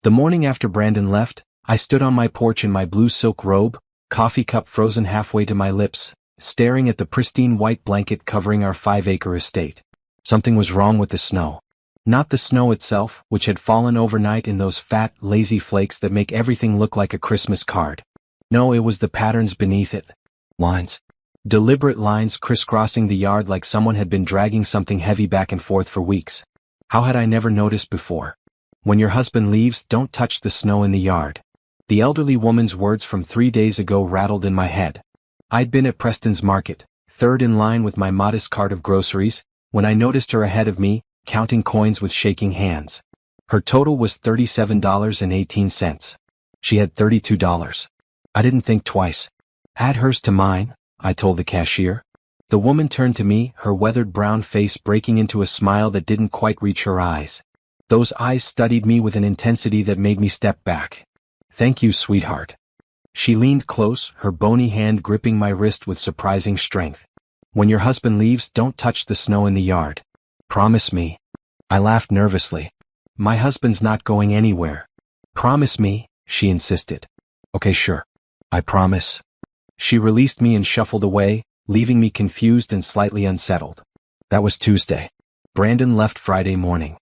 The morning after Brandon left, I stood on my porch in my blue silk robe, coffee cup frozen halfway to my lips, staring at the pristine white blanket covering our 5-acre estate. Something was wrong with the snow. Not the snow itself, which had fallen overnight in those fat, lazy flakes that make everything look like a Christmas card. No, it was the patterns beneath it. Lines. Deliberate lines crisscrossing the yard like someone had been dragging something heavy back and forth for weeks. How had I never noticed before? When your husband leaves, don't touch the snow in the yard. The elderly woman's words from 3 days ago rattled in my head. I'd been at Preston's Market, third in line with my modest cart of groceries, when I noticed her ahead of me, counting coins with shaking hands. Her total was $37.18. She had $32. I didn't think twice. Add hers to mine, I told the cashier. The woman turned to me, her weathered brown face breaking into a smile that didn't quite reach her eyes. Those eyes studied me with an intensity that made me step back. Thank you, sweetheart. She leaned close, her bony hand gripping my wrist with surprising strength. When your husband leaves, don't touch the snow in the yard. Promise me. I laughed nervously. My husband's not going anywhere. Promise me, she insisted. Okay, sure. I promise. She released me and shuffled away, leaving me confused and slightly unsettled. That was Tuesday. Brandon left Friday morning.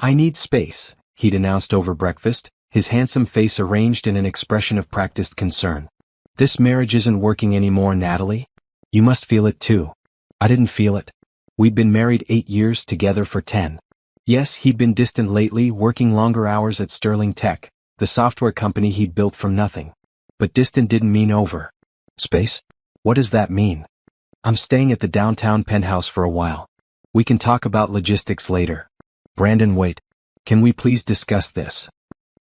I need space, he'd announced over breakfast, his handsome face arranged in an expression of practiced concern. This marriage isn't working anymore, Natalie. You must feel it too. I didn't feel it. We'd been married 8 years, together for 10. Yes, he'd been distant lately, working longer hours at Sterling Tech, the software company he'd built from nothing. But distant didn't mean over. Space? What does that mean? I'm staying at the downtown penthouse for a while. We can talk about logistics later. Brandon, wait. Can we please discuss this?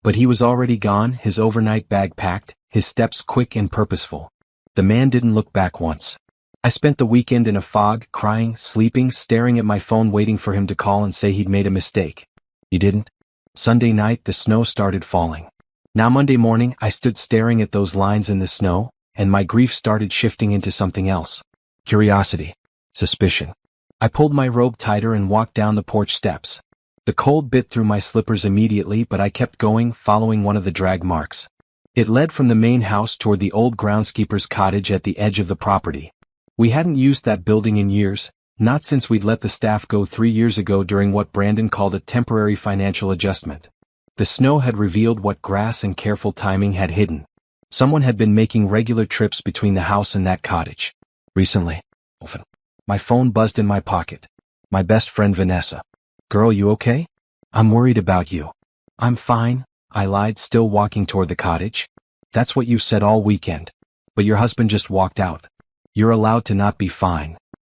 But he was already gone, his overnight bag packed, his steps quick and purposeful. The man didn't look back once. I spent the weekend in a fog, crying, sleeping, staring at my phone waiting for him to call and say he'd made a mistake. He didn't. Sunday night the snow started falling. Now Monday morning I stood staring at those lines in the snow, and my grief started shifting into something else. Curiosity. Suspicion. I pulled my robe tighter and walked down the porch steps. The cold bit through my slippers immediately, but I kept going, following one of the drag marks. It led from the main house toward the old groundskeeper's cottage at the edge of the property. We hadn't used that building in years, not since we'd let the staff go 3 years ago during what Brandon called a temporary financial adjustment. The snow had revealed what grass and careful timing had hidden. Someone had been making regular trips between the house and that cottage. Recently. Often. My phone buzzed in my pocket. My best friend Vanessa. Girl, you okay? I'm worried about you. I'm fine, I lied, still walking toward the cottage. That's what you said all weekend. But your husband just walked out. You're allowed to not be fine.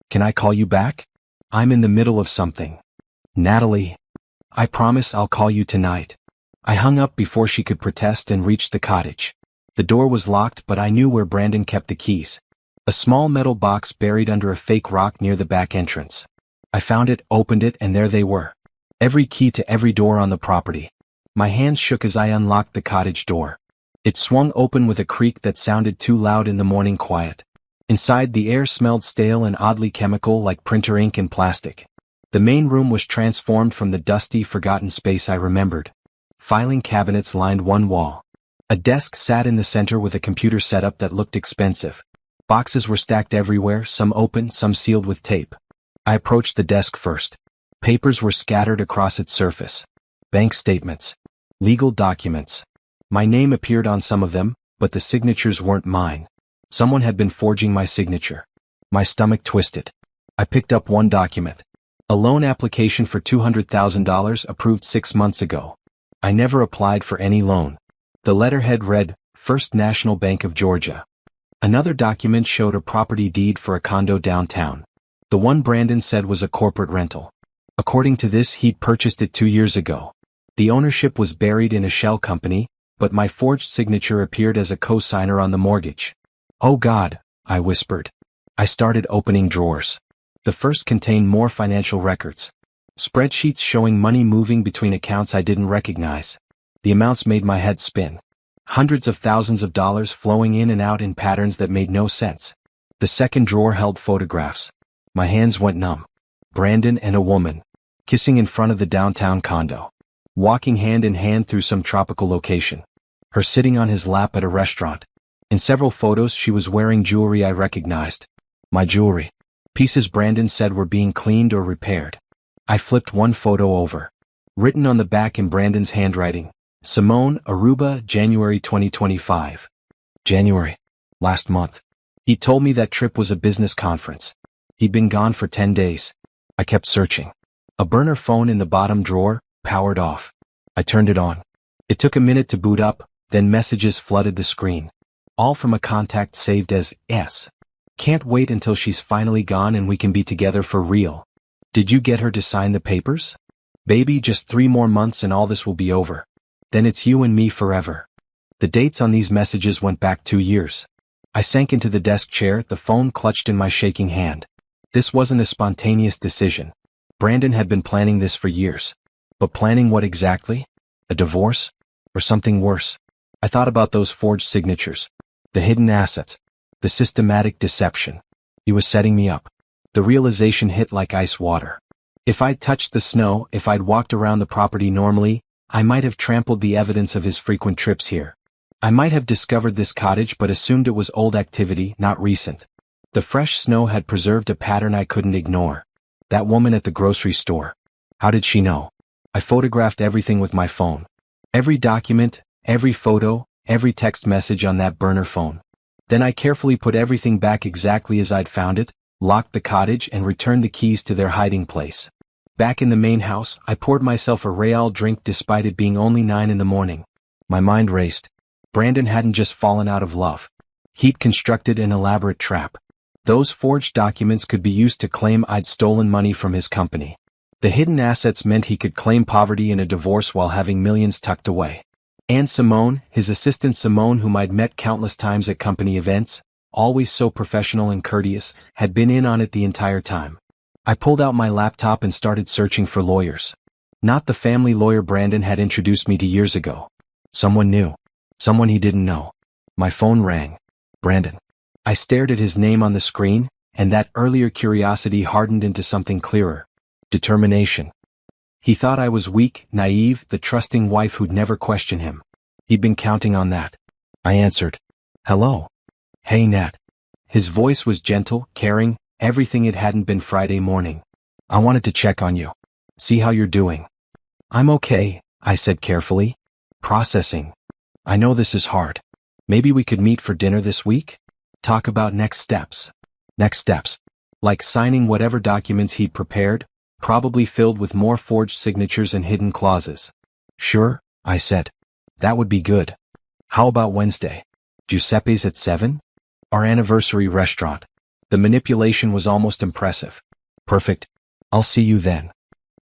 Can I call you back? I'm in the middle of something. Natalie. I promise I'll call you tonight. I hung up before she could protest and reached the cottage. The door was locked, but I knew where Brandon kept the keys. A small metal box buried under a fake rock near the back entrance. I found it, opened it, and there they were. Every key to every door on the property. My hands shook as I unlocked the cottage door. It swung open with a creak that sounded too loud in the morning quiet. Inside, the air smelled stale and oddly chemical, like printer ink and plastic. The main room was transformed from the dusty, forgotten space I remembered. Filing cabinets lined one wall. A desk sat in the center with a computer setup that looked expensive. Boxes were stacked everywhere, some open, some sealed with tape. I approached the desk first. Papers were scattered across its surface. Bank statements. Legal documents. My name appeared on some of them, but the signatures weren't mine. Someone had been forging my signature. My stomach twisted. I picked up one document. A loan application for $200,000 approved 6 months ago. I never applied for any loan. The letterhead read, First National Bank of Georgia. Another document showed a property deed for a condo downtown. The one Brandon said was a corporate rental. According to this, he'd purchased it 2 years ago. The ownership was buried in a shell company, but my forged signature appeared as a co-signer on the mortgage. Oh God, I whispered. I started opening drawers. The first contained more financial records. Spreadsheets showing money moving between accounts I didn't recognize. The amounts made my head spin. Hundreds of thousands of dollars flowing in and out in patterns that made no sense. The second drawer held photographs. My hands went numb. Brandon and a woman. Kissing in front of the downtown condo. walking hand in hand through some tropical location. Her sitting on his lap at a restaurant. In several photos she was wearing jewelry I recognized. My jewelry. Pieces Brandon said were being cleaned or repaired. I flipped one photo over. Written on the back in Brandon's handwriting, Simone, Aruba, January 2025. January. Last month. He told me that trip was a business conference. He'd been gone for 10 days. I kept searching. A burner phone in the bottom drawer, powered off. I turned it on. It took a minute to boot up, then messages flooded the screen. All from a contact saved as S. Can't wait until she's finally gone and we can be together for real. Did you get her to sign the papers? Baby, just 3 more months and all this will be over. Then it's you and me forever. The dates on these messages went back 2 years. I sank into the desk chair, the phone clutched in my shaking hand. This wasn't a spontaneous decision. Brandon had been planning this for years. But planning what exactly? A divorce? Or something worse? I thought about those forged signatures. The hidden assets. The systematic deception. He was setting me up. The realization hit like ice water. If I'd touched the snow, if I'd walked around the property normally, I might have trampled the evidence of his frequent trips here. I might have discovered this cottage but assumed it was old activity, not recent. The fresh snow had preserved a pattern I couldn't ignore. That woman at the grocery store. How did she know? I photographed everything with my phone. Every document, every photo, every text message on that burner phone. Then I carefully put everything back exactly as I'd found it, locked the cottage and returned the keys to their hiding place. Back in the main house, I poured myself a Real drink despite it being only 9 in the morning. My mind raced. Brandon hadn't just fallen out of love. He'd constructed an elaborate trap. Those forged documents could be used to claim I'd stolen money from his company. The hidden assets meant he could claim poverty in a divorce while having millions tucked away. And Simone, his assistant Simone, whom I'd met countless times at company events, always so professional and courteous, had been in on it the entire time. I pulled out my laptop and started searching for lawyers. Not the family lawyer Brandon had introduced me to years ago. Someone new. Someone he didn't know. My phone rang. Brandon. I stared at his name on the screen, and that earlier curiosity hardened into something clearer. Determination. He thought I was weak, naive, the trusting wife who'd never question him. He'd been counting on that. I answered. Hello. Hey, Nat. His voice was gentle, caring, everything it hadn't been Friday morning. I wanted to check on you. See how you're doing. I'm okay, I said carefully. Processing. I know this is hard. Maybe we could meet for dinner this week? Talk about next steps. Next steps. Like signing whatever documents he'd prepared, probably filled with more forged signatures and hidden clauses. Sure, I said. That would be good. How about Wednesday? Giuseppe's at 7? Our anniversary restaurant. The manipulation was almost impressive. Perfect. I'll see you then.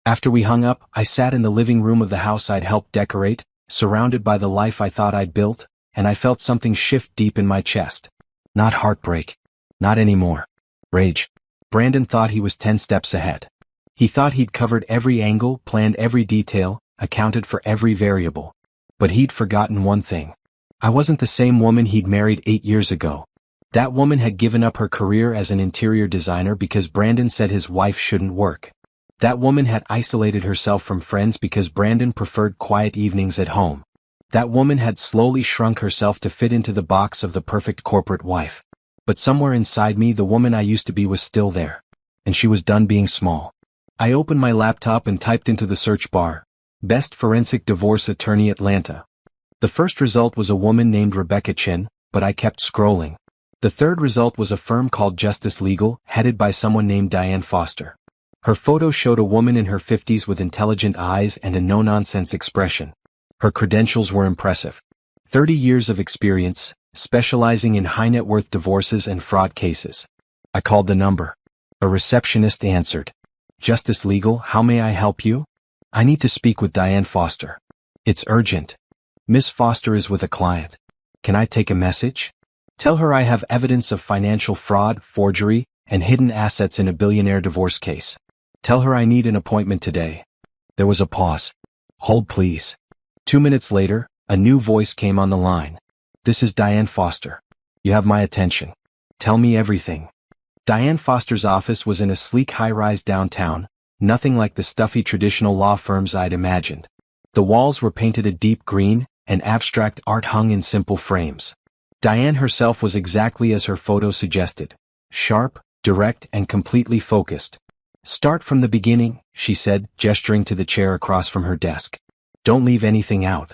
After we hung up, I sat in the living room of the house I'd helped decorate, surrounded by the life I thought I'd built, and I felt something shift deep in my chest. Not heartbreak. Not anymore. Rage. Brandon thought he was 10 steps ahead. He thought he'd covered every angle, planned every detail, accounted for every variable. But he'd forgotten one thing. I wasn't the same woman he'd married 8 years ago. That woman had given up her career as an interior designer because Brandon said his wife shouldn't work. That woman had isolated herself from friends because Brandon preferred quiet evenings at home. That woman had slowly shrunk herself to fit into the box of the perfect corporate wife. But somewhere inside me, the woman I used to be was still there. And she was done being small. I opened my laptop and typed into the search bar, Best Forensic Divorce Attorney Atlanta. The first result was a woman named Rebecca Chin, but I kept scrolling. The third result was a firm called Justice Legal, headed by someone named Diane Foster. Her photo showed a woman in her 50s with intelligent eyes and a no-nonsense expression. Her credentials were impressive. 30 years of experience, specializing in high-net-worth divorces and fraud cases. I called the number. A receptionist answered. Justice Legal, how may I help you? I need to speak with Diane Foster. It's urgent. Miss Foster is with a client. Can I take a message? Tell her I have evidence of financial fraud, forgery, and hidden assets in a billionaire divorce case. Tell her I need an appointment today. There was a pause. Hold please. 2 minutes later, a new voice came on the line. This is Diane Foster. You have my attention. Tell me everything. Diane Foster's office was in a sleek high-rise downtown, nothing like the stuffy traditional law firms I'd imagined. The walls were painted a deep green, and abstract art hung in simple frames. Diane herself was exactly as her photo suggested. Sharp, direct, and completely focused. "Start from the beginning," she said, gesturing to the chair across from her desk. "Don't leave anything out."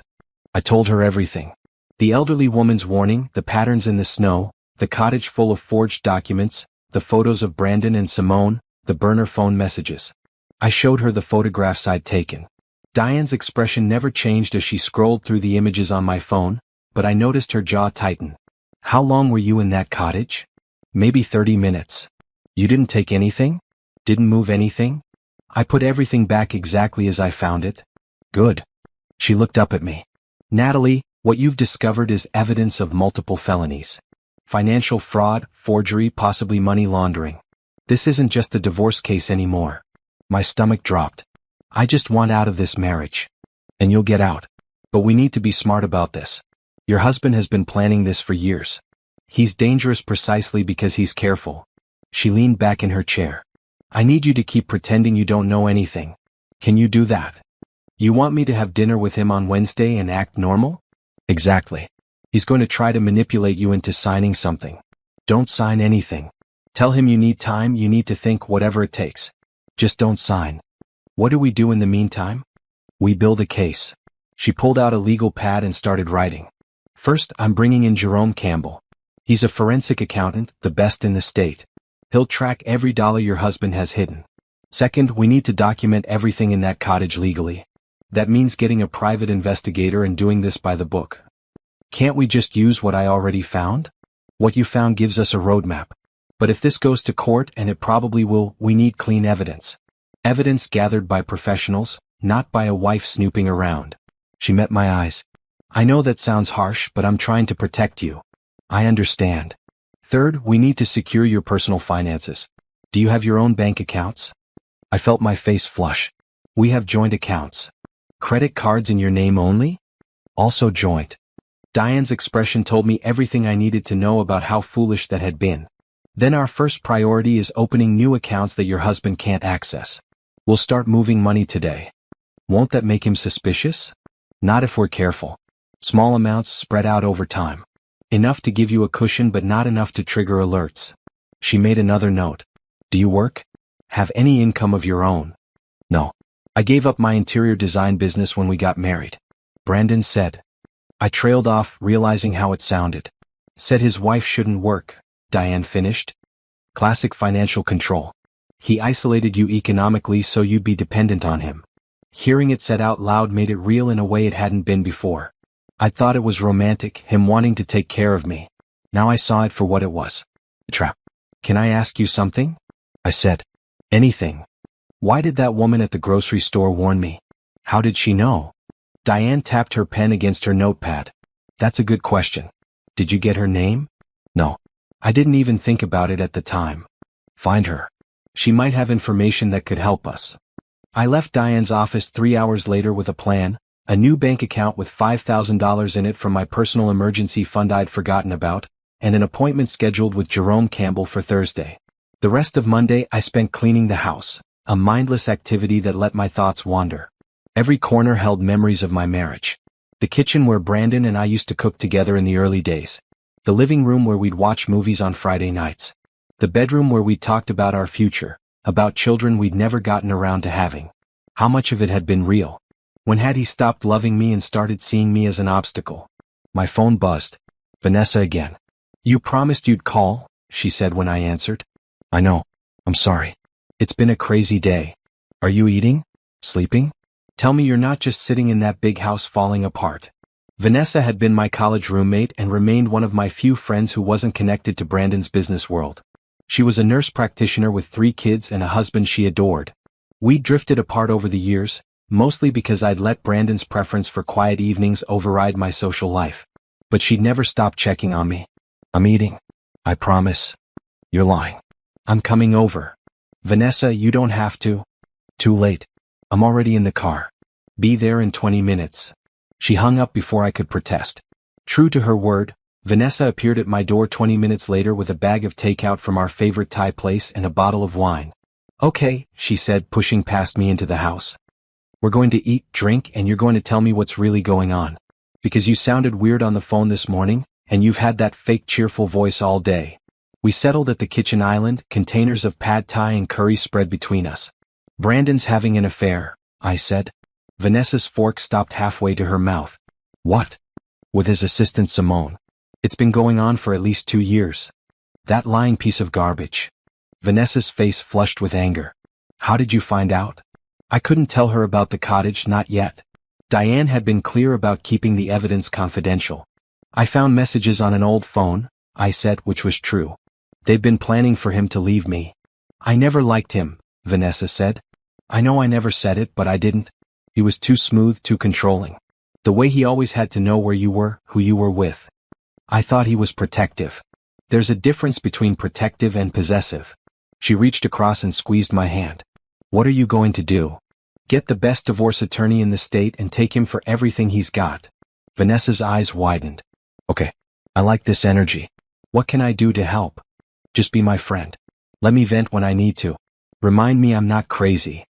I told her everything. The elderly woman's warning, the patterns in the snow, the cottage full of forged documents, the photos of Brandon and Simone, the burner phone messages. I showed her the photographs I'd taken. Diane's expression never changed as she scrolled through the images on my phone, but I noticed her jaw tighten. "How long were you in that cottage?" "Maybe 30 minutes. You didn't take anything? Didn't move anything?" "I put everything back exactly as I found it." "Good." She looked up at me. "Natalie, what you've discovered is evidence of multiple felonies. Financial fraud, forgery, possibly money laundering. This isn't just a divorce case anymore." My stomach dropped. "I just want out of this marriage." "And you'll get out. But we need to be smart about this. Your husband has been planning this for years. He's dangerous precisely because he's careful." She leaned back in her chair. "I need you to keep pretending you don't know anything. Can you do that? You want me to have dinner with him on Wednesday and act normal?" "Exactly. He's going to try to manipulate you into signing something. Don't sign anything. Tell him you need time, you need to think, whatever it takes. Just don't sign." "What do we do in the meantime?" "We build a case." She pulled out a legal pad and started writing. "First, I'm bringing in Jerome Campbell. He's a forensic accountant, the best in the state. He'll track every dollar your husband has hidden. Second, we need to document everything in that cottage legally. That means getting a private investigator and doing this by the book." "Can't we just use what I already found?" "What you found gives us a roadmap. But if this goes to court, and it probably will, we need clean evidence. Evidence gathered by professionals, not by a wife snooping around." She met my eyes. "I know that sounds harsh, but I'm trying to protect you." "I understand." "Third, we need to secure your personal finances. Do you have your own bank accounts?" I felt my face flush. "We have joint accounts." "Credit cards in your name only?" "Also joint." Diane's expression told me everything I needed to know about how foolish that had been. "Then our first priority is opening new accounts that your husband can't access. We'll start moving money today." "Won't that make him suspicious?" "Not if we're careful. Small amounts spread out over time. Enough to give you a cushion but not enough to trigger alerts." She made another note. "Do you work? Have any income of your own?" "No. I gave up my interior design business when we got married." Brandon said. I trailed off, realizing how it sounded. "Said his wife shouldn't work," Diane finished. "Classic financial control. He isolated you economically so you'd be dependent on him." Hearing it said out loud made it real in a way it hadn't been before. I thought it was romantic, him wanting to take care of me. Now I saw it for what it was. A trap. "Can I ask you something?" I said. "Anything." "Why did that woman at the grocery store warn me?" "How did she know?" Diane tapped her pen against her notepad. "That's a good question. Did you get her name?" "No. I didn't even think about it at the time." "Find her. She might have information that could help us." I left Diane's office 3 hours later with a plan, a new bank account with $5,000 in it from my personal emergency fund I'd forgotten about, and an appointment scheduled with Jerome Campbell for Thursday. The rest of Monday I spent cleaning the house, a mindless activity that let my thoughts wander. Every corner held memories of my marriage. The kitchen where Brandon and I used to cook together in the early days. The living room where we'd watch movies on Friday nights. The bedroom where we talked about our future, about children we'd never gotten around to having. How much of it had been real? When had he stopped loving me and started seeing me as an obstacle? My phone buzzed. Vanessa again. "You promised you'd call," she said when I answered. "I know. I'm sorry. It's been a crazy day. Are you eating? Sleeping? Tell me you're not just sitting in that big house falling apart." Vanessa had been my college roommate and remained one of my few friends who wasn't connected to Brandon's business world. She was a nurse practitioner with 3 kids and a husband she adored. We drifted apart over the years, mostly because I'd let Brandon's preference for quiet evenings override my social life. But she'd never stop checking on me. "I'm eating. I promise." "You're lying." "I'm coming over." "Vanessa, you don't have to." "Too late. I'm already in the car. Be there in 20 minutes. She hung up before I could protest. True to her word, Vanessa appeared at my door 20 minutes later with a bag of takeout from our favorite Thai place and a bottle of wine. "Okay," she said, pushing past me into the house. We're going to eat, drink, and you're going to tell me what's really going on. Because you sounded weird on the phone this morning, and you've had that fake cheerful voice all day. We settled at the kitchen island, containers of pad thai and curry spread between us. Brandon's having an affair, I said. Vanessa's fork stopped halfway to her mouth. What? With his assistant Simone. It's been going on for at least 2 years. That lying piece of garbage. Vanessa's face flushed with anger. How did you find out? I couldn't tell her about the cottage, not yet. Diane had been clear about keeping the evidence confidential. I found messages on an old phone, I said, which was true. They'd been planning for him to leave me. I never liked him, Vanessa said. I know I never said it, but I didn't. He was too smooth, too controlling. The way he always had to know where you were, who you were with. I thought he was protective. There's a difference between protective and possessive. She reached across and squeezed my hand. What are you going to do? Get the best divorce attorney in the state and take him for everything he's got. Vanessa's eyes widened. Okay. I like this energy. What can I do to help? Just be my friend. Let me vent when I need to. Remind me I'm not crazy.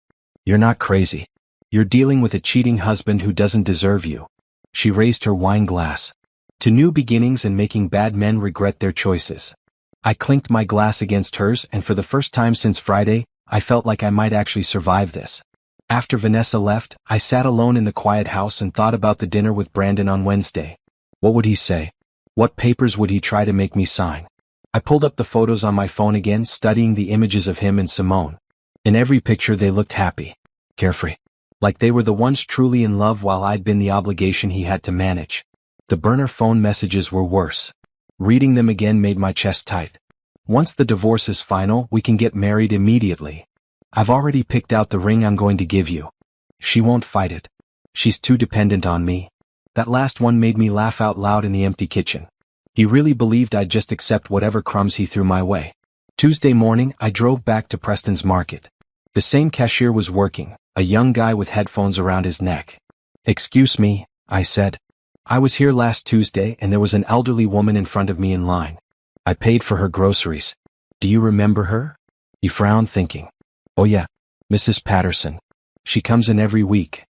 You're not crazy. You're dealing with a cheating husband who doesn't deserve you. She raised her wine glass. To new beginnings and making bad men regret their choices. I clinked my glass against hers, and for the first time since Friday, I felt like I might actually survive this. After Vanessa left, I sat alone in the quiet house and thought about the dinner with Brandon on Wednesday. What would he say? What papers would he try to make me sign? I pulled up the photos on my phone again, studying the images of him and Simone. In every picture they looked happy, carefree. Like they were the ones truly in love while I'd been the obligation he had to manage. The burner phone messages were worse. Reading them again made my chest tight. Once the divorce is final, we can get married immediately. I've already picked out the ring I'm going to give you. She won't fight it. She's too dependent on me. That last one made me laugh out loud in the empty kitchen. He really believed I'd just accept whatever crumbs he threw my way. Tuesday morning, I drove back to Preston's Market. The same cashier was working, a young guy with headphones around his neck. Excuse me, I said. I was here last Tuesday and there was an elderly woman in front of me in line. I paid for her groceries. Do you remember her? He frowned, thinking. Oh yeah, Mrs. Patterson. She comes in every week.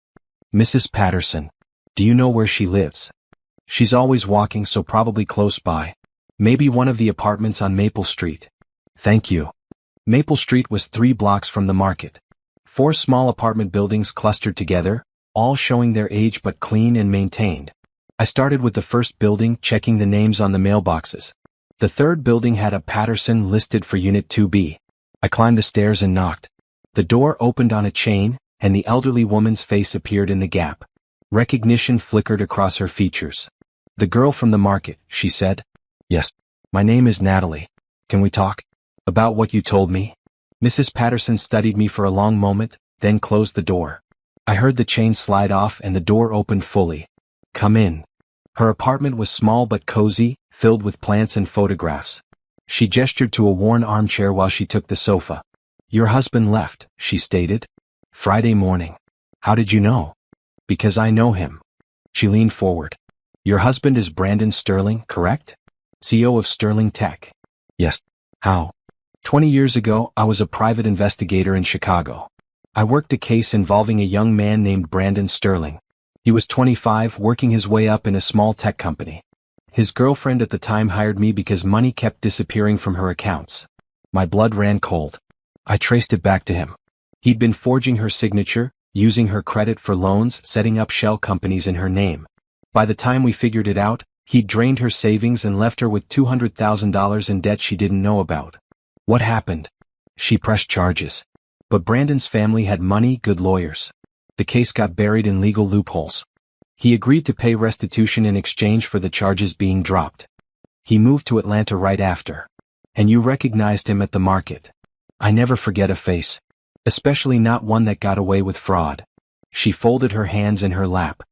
Mrs. Patterson. Do you know where she lives? She's always walking, so probably close by. Maybe one of the apartments on Maple Street. Thank you. Maple Street was 3 blocks from the market. 4 small apartment buildings clustered together, all showing their age but clean and maintained. I started with the first building, checking the names on the mailboxes. The third building had a Patterson listed for Unit 2B. I climbed the stairs and knocked. The door opened on a chain, and the elderly woman's face appeared in the gap. Recognition flickered across her features. The girl from the market, she said. Yes. My name is Natalie. Can we talk? About what you told me? Mrs. Patterson studied me for a long moment, then closed the door. I heard the chain slide off and the door opened fully. Come in. Her apartment was small but cozy, filled with plants and photographs. She gestured to a worn armchair while she took the sofa. Your husband left, she stated. Friday morning. How did you know? Because I know him. She leaned forward. Your husband is Brandon Sterling, correct? CEO of Sterling Tech. Yes. How? 20 years ago, I was a private investigator in Chicago. I worked a case involving a young man named Brandon Sterling. He was 25, working his way up in a small tech company. His girlfriend at the time hired me because money kept disappearing from her accounts. My blood ran cold. I traced it back to him. He'd been forging her signature, using her credit for loans, setting up shell companies in her name. By the time we figured it out, he'd drained her savings and left her with $200,000 in debt she didn't know about. What happened? She pressed charges. But Brandon's family had money, good lawyers. The case got buried in legal loopholes. He agreed to pay restitution in exchange for the charges being dropped. He moved to Atlanta right after. And you recognized him at the market. I never forget a face. Especially not one that got away with fraud. She folded her hands in her lap.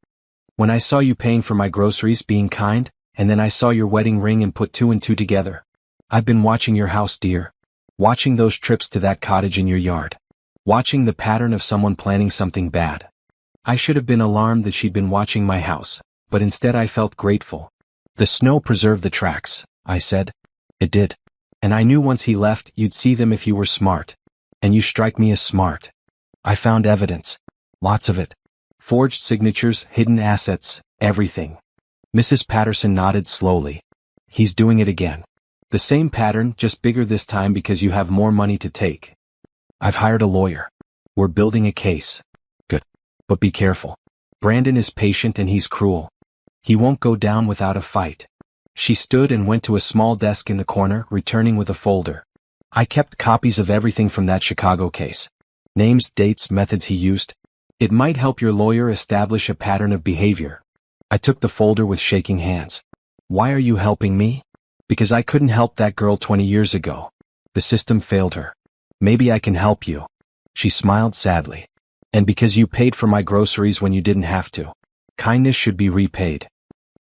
When I saw you paying for my groceries, being kind, and then I saw your wedding ring and put 2 and 2 together. I've been watching your house, dear. Watching those trips to that cottage in your yard. Watching the pattern of someone planning something bad. I should have been alarmed that she'd been watching my house, but instead I felt grateful. The snow preserved the tracks, I said. It did. And I knew once he left, you'd see them if you were smart. And you strike me as smart. I found evidence. Lots of it. Forged signatures, hidden assets, everything. Mrs. Patterson nodded slowly. He's doing it again. The same pattern, just bigger this time because you have more money to take. I've hired a lawyer. We're building a case. Good. But be careful. Brandon is patient and he's cruel. He won't go down without a fight. She stood and went to a small desk in the corner, returning with a folder. I kept copies of everything from that Chicago case. Names, dates, methods he used. It might help your lawyer establish a pattern of behavior. I took the folder with shaking hands. Why are you helping me? Because I couldn't help that girl 20 years ago. The system failed her. Maybe I can help you. She smiled sadly. And because you paid for my groceries when you didn't have to. Kindness should be repaid.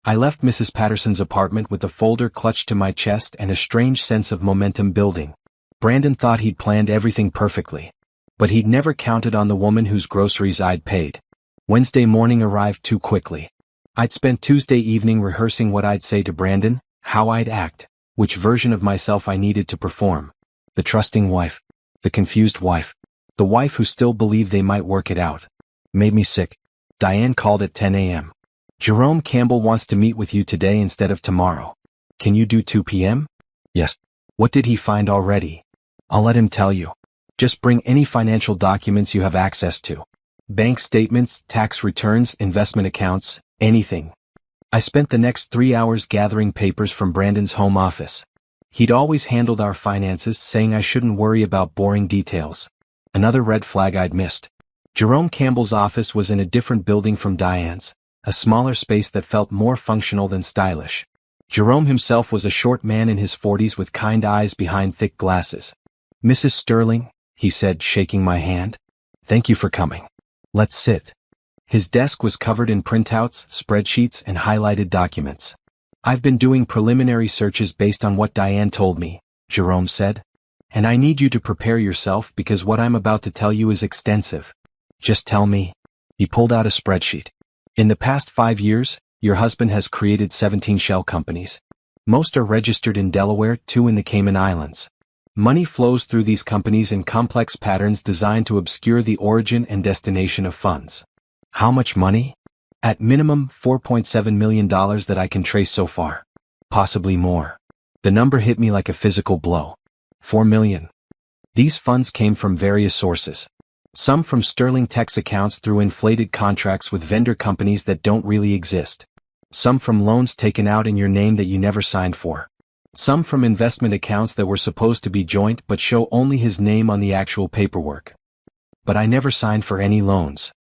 I left Mrs. Patterson's apartment with the folder clutched to my chest and a strange sense of momentum building. Brandon thought he'd planned everything perfectly. But he'd never counted on the woman whose groceries I'd paid. Wednesday morning arrived too quickly. I'd spent Tuesday evening rehearsing what I'd say to Brandon, how I'd act, which version of myself I needed to perform. The trusting wife. The confused wife. The wife who still believed they might work it out. Made me sick. Diane called at 10 a.m. Jerome Campbell wants to meet with you today instead of tomorrow. Can you do 2 p.m.? Yes. What did he find already? I'll let him tell you. Just bring any financial documents you have access to. Bank statements, tax returns, investment accounts, anything. I spent the next 3 hours gathering papers from Brandon's home office. He'd always handled our finances, saying I shouldn't worry about boring details. Another red flag I'd missed. Jerome Campbell's office was in a different building from Diane's, a smaller space that felt more functional than stylish. Jerome himself was a short man in his 40s with kind eyes behind thick glasses. Mrs. Sterling, he said, shaking my hand. Thank you for coming. Let's sit. His desk was covered in printouts, spreadsheets, and highlighted documents. I've been doing preliminary searches based on what Diane told me, Jerome said. And I need you to prepare yourself because what I'm about to tell you is extensive. Just tell me. He pulled out a spreadsheet. In the past 5 years, your husband has created 17 shell companies. Most are registered in Delaware, 2 in the Cayman Islands. Money flows through these companies in complex patterns designed to obscure the origin and destination of funds. How much money? At minimum, $4.7 million that I can trace so far. Possibly more. The number hit me like a physical blow. 4 million. These funds came from various sources. Some from Sterling Tech's accounts through inflated contracts with vendor companies that don't really exist. Some from loans taken out in your name that you never signed for. Some from investment accounts that were supposed to be joint but show only his name on the actual paperwork. But I never signed for any loans.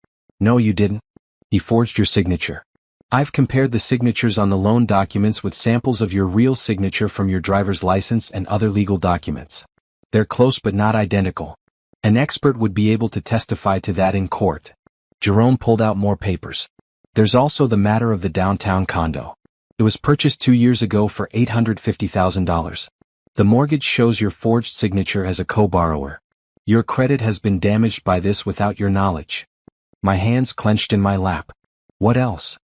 No, you didn't. He forged your signature. I've compared the signatures on the loan documents with samples of your real signature from your driver's license and other legal documents. They're close but not identical. An expert would be able to testify to that in court. Jerome pulled out more papers. There's also the matter of the downtown condo. It was purchased 2 years ago for $850,000. The mortgage shows your forged signature as a co-borrower. Your credit has been damaged by this without your knowledge. My hands clenched in my lap. What else?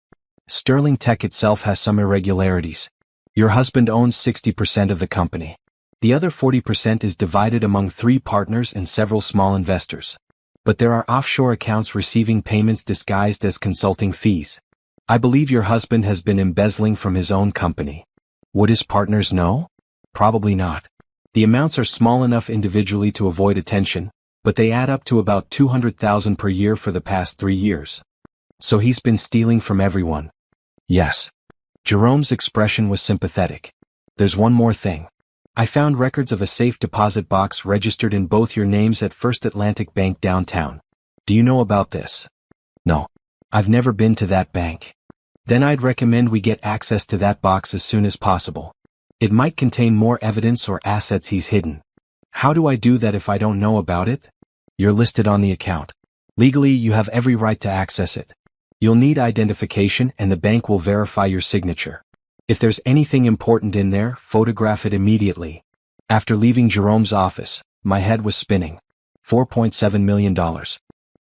Sterling Tech itself has some irregularities. Your husband owns 60% of the company. The other 40% is divided among 3 partners and several small investors. But there are offshore accounts receiving payments disguised as consulting fees. I believe your husband has been embezzling from his own company. Would his partners know? Probably not. The amounts are small enough individually to avoid attention, but they add up to about $200,000 per year for the past 3 years. So he's been stealing from everyone. Yes. Jerome's expression was sympathetic. There's one more thing. I found records of a safe deposit box registered in both your names at First Atlantic Bank downtown. Do you know about this? No. I've never been to that bank. Then I'd recommend we get access to that box as soon as possible. It might contain more evidence or assets he's hidden. How do I do that if I don't know about it? You're listed on the account. Legally, you have every right to access it. You'll need identification and the bank will verify your signature. If there's anything important in there, photograph it immediately. After leaving Jerome's office, my head was spinning. $4.7 million.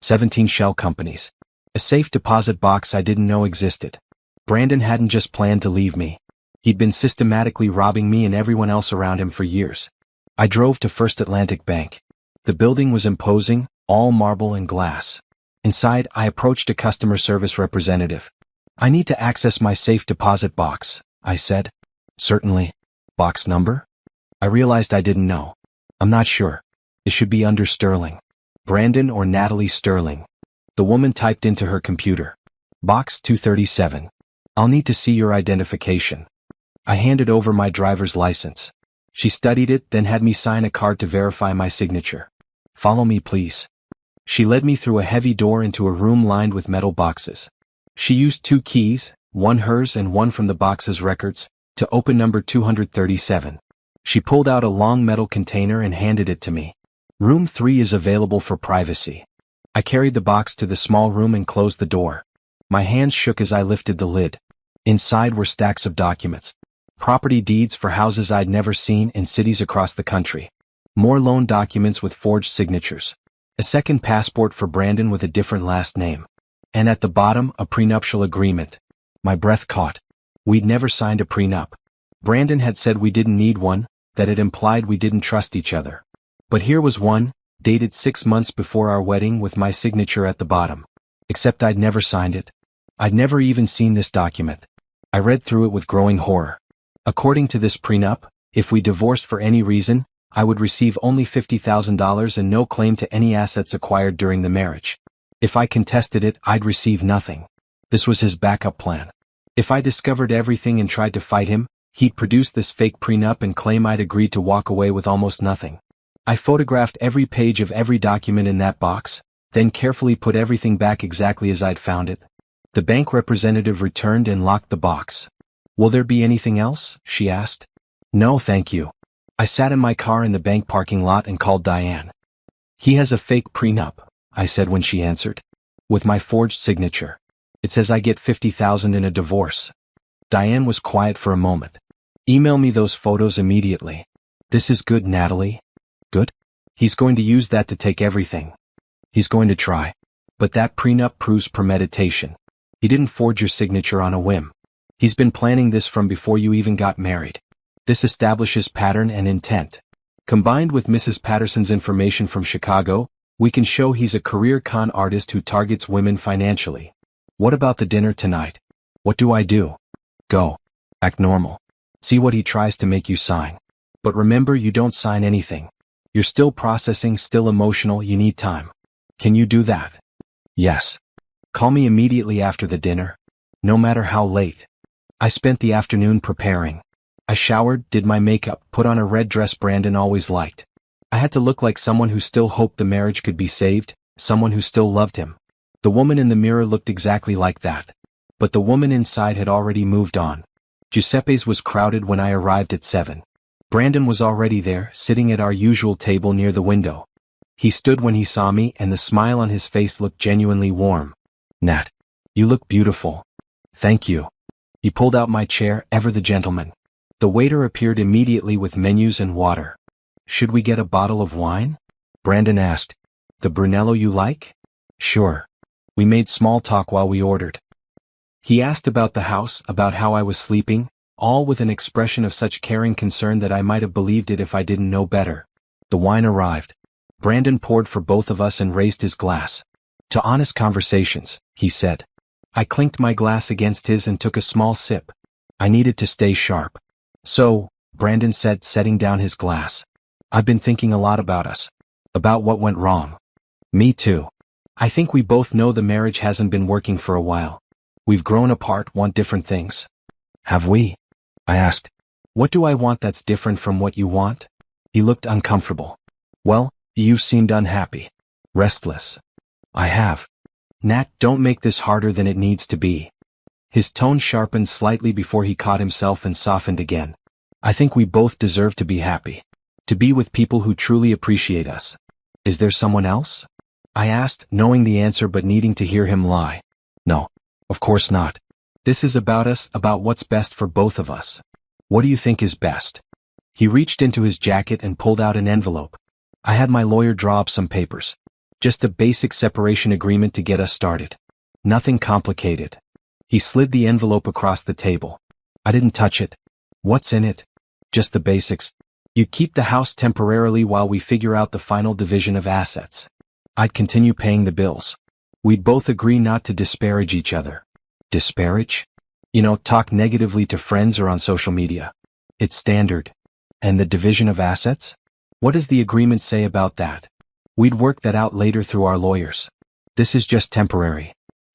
17 shell companies. A safe deposit box I didn't know existed. Brandon hadn't just planned to leave me. He'd been systematically robbing me and everyone else around him for years. I drove to First Atlantic Bank. The building was imposing, all marble and glass. Inside, I approached a customer service representative. "I need to access my safe deposit box," I said. "Certainly. Box number?" I realized I didn't know. "I'm not sure. It should be under Sterling. Brandon or Natalie Sterling." The woman typed into her computer. "Box 237. I'll need to see your identification." I handed over my driver's license. She studied it, then had me sign a card to verify my signature. "Follow me, please." She led me through a heavy door into a room lined with metal boxes. She used 2 keys, one hers and one from the box's records, to open number 237. She pulled out a long metal container and handed it to me. "Room 3 is available for privacy." I carried the box to the small room and closed the door. My hands shook as I lifted the lid. Inside were stacks of documents. Property deeds for houses I'd never seen in cities across the country. More loan documents with forged signatures. A second passport for Brandon with a different last name. And at the bottom, a prenuptial agreement. My breath caught. We'd never signed a prenup. Brandon had said we didn't need one, that it implied we didn't trust each other. But here was one, dated 6 months before our wedding with my signature at the bottom. Except I'd never signed it. I'd never even seen this document. I read through it with growing horror. According to this prenup, if we divorced for any reason, I would receive only $50,000 and no claim to any assets acquired during the marriage. If I contested it, I'd receive nothing. This was his backup plan. If I discovered everything and tried to fight him, he'd produce this fake prenup and claim I'd agreed to walk away with almost nothing. I photographed every page of every document in that box, then carefully put everything back exactly as I'd found it. The bank representative returned and locked the box. "Will there be anything else?" she asked. "No, thank you." I sat in my car in the bank parking lot and called Diane. "He has a fake prenup," I said when she answered. "With my forged signature. It says I get $50,000 in a divorce." Diane was quiet for a moment. "Email me those photos immediately." "This is good, Natalie." "Good? He's going to use that to take everything." "He's going to try. But that prenup proves premeditation. He didn't forge your signature on a whim. He's been planning this from before you even got married. This establishes pattern and intent. Combined with Mrs. Patterson's information from Chicago, we can show he's a career con artist who targets women financially. What about the dinner tonight? What do I do?" "Go. Act normal. See what he tries to make you sign. But remember, you don't sign anything. You're still processing, still emotional, you need time. Can you do that?" "Yes. Call me immediately after the dinner. No matter how late." I spent the afternoon preparing. I showered, did my makeup, put on a red dress Brandon always liked. I had to look like someone who still hoped the marriage could be saved, someone who still loved him. The woman in the mirror looked exactly like that. But the woman inside had already moved on. Giuseppe's was crowded when I arrived at 7. Brandon was already there, sitting at our usual table near the window. He stood when he saw me and the smile on his face looked genuinely warm. "Nat, you look beautiful." "Thank you." He pulled out my chair, ever the gentleman. The waiter appeared immediately with menus and water. "Should we get a bottle of wine?" Brandon asked. "The Brunello you like?" "Sure." We made small talk while we ordered. He asked about the house, about how I was sleeping, all with an expression of such caring concern that I might have believed it if I didn't know better. The wine arrived. Brandon poured for both of us and raised his glass. "To honest conversations," he said. I clinked my glass against his and took a small sip. I needed to stay sharp. "So," Brandon said, setting down his glass, "I've been thinking a lot about us. About what went wrong." "Me too. I think we both know the marriage hasn't been working for a while. We've grown apart, want different things." "Have we?" I asked. "What do I want that's different from what you want?" He looked uncomfortable. "Well, you seemed unhappy. Restless." "I have." "Nat, don't make this harder than it needs to be." His tone sharpened slightly before he caught himself and softened again. "I think we both deserve to be happy. To be with people who truly appreciate us. Is there someone else?" I asked, knowing the answer but needing to hear him lie. "No, of course not. This is about us, about what's best for both of us. What do you think is best?" He reached into his jacket and pulled out an envelope. I had my lawyer draw up some papers. Just a basic separation agreement to get us started. Nothing complicated. He slid the envelope across the table. I didn't touch it. "What's in it?" "Just the basics. You keep the house temporarily while we figure out the final division of assets. I'd continue paying the bills. We'd both agree not to disparage each other. Disparage? Talk negatively to friends or on social media. It's standard. And the division of assets? What does the agreement say about that? We'd work that out later through our lawyers. This is just temporary.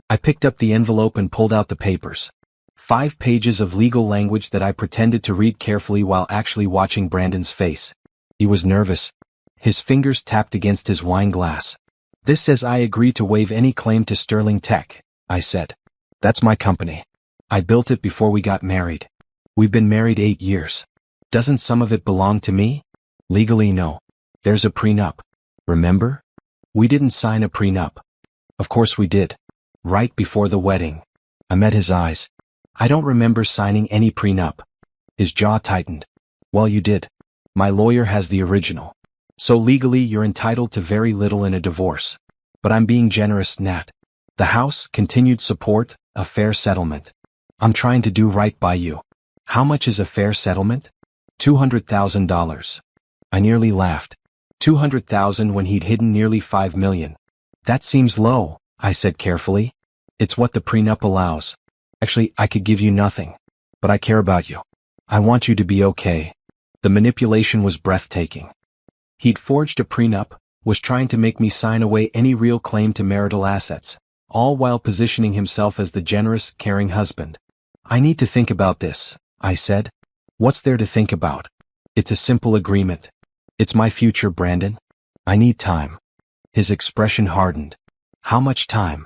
I picked up the envelope and pulled out the papers. 5 pages of legal language that I pretended to read carefully while actually watching Brandon's face. He was nervous. His fingers tapped against his wine glass. This says I agree to waive any claim to Sterling Tech, I said. That's my company. I built it before we got married. We've been married 8 years. Doesn't some of it belong to me? Legally, no. There's a prenup. Remember? We didn't sign a prenup. Of course we did. Right before the wedding. I met his eyes. I don't remember signing any prenup. His jaw tightened. Well, you did. My lawyer has the original. So legally you're entitled to very little in a divorce. But I'm being generous, Nat. The house, continued support, a fair settlement. I'm trying to do right by you. How much is a fair settlement? $200,000. I nearly laughed. $200,000 when he'd hidden nearly $5 million. That seems low, I said carefully. It's what the prenup allows. Actually, I could give you nothing. But I care about you. I want you to be okay. The manipulation was breathtaking. He'd forged a prenup, was trying to make me sign away any real claim to marital assets, all while positioning himself as the generous, caring husband. I need to think about this, I said. What's there to think about? It's a simple agreement. It's my future, Brandon. I need time. His expression hardened. How much time?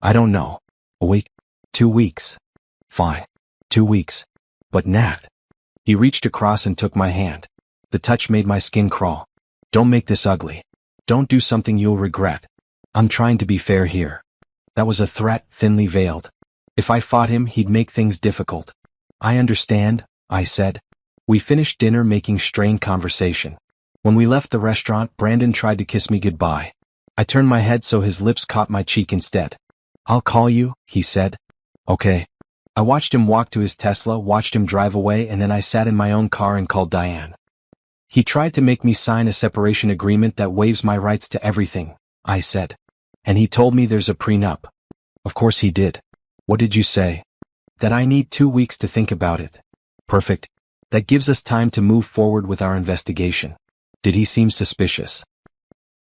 I don't know. A week? 2 weeks? Fine. 2 weeks. But Nat. He reached across and took my hand. The touch made my skin crawl. Don't make this ugly. Don't do something you'll regret. I'm trying to be fair here. That was a threat, thinly veiled. If I fought him, he'd make things difficult. I understand, I said. We finished dinner making strained conversation. When we left the restaurant, Brandon tried to kiss me goodbye. I turned my head so his lips caught my cheek instead. I'll call you, he said. Okay. I watched him walk to his Tesla, watched him drive away, and then I sat in my own car and called Diane. He tried to make me sign a separation agreement that waives my rights to everything, I said. And he told me there's a prenup. Of course he did. What did you say? That I need 2 weeks to think about it. Perfect. That gives us time to move forward with our investigation. Did he seem suspicious?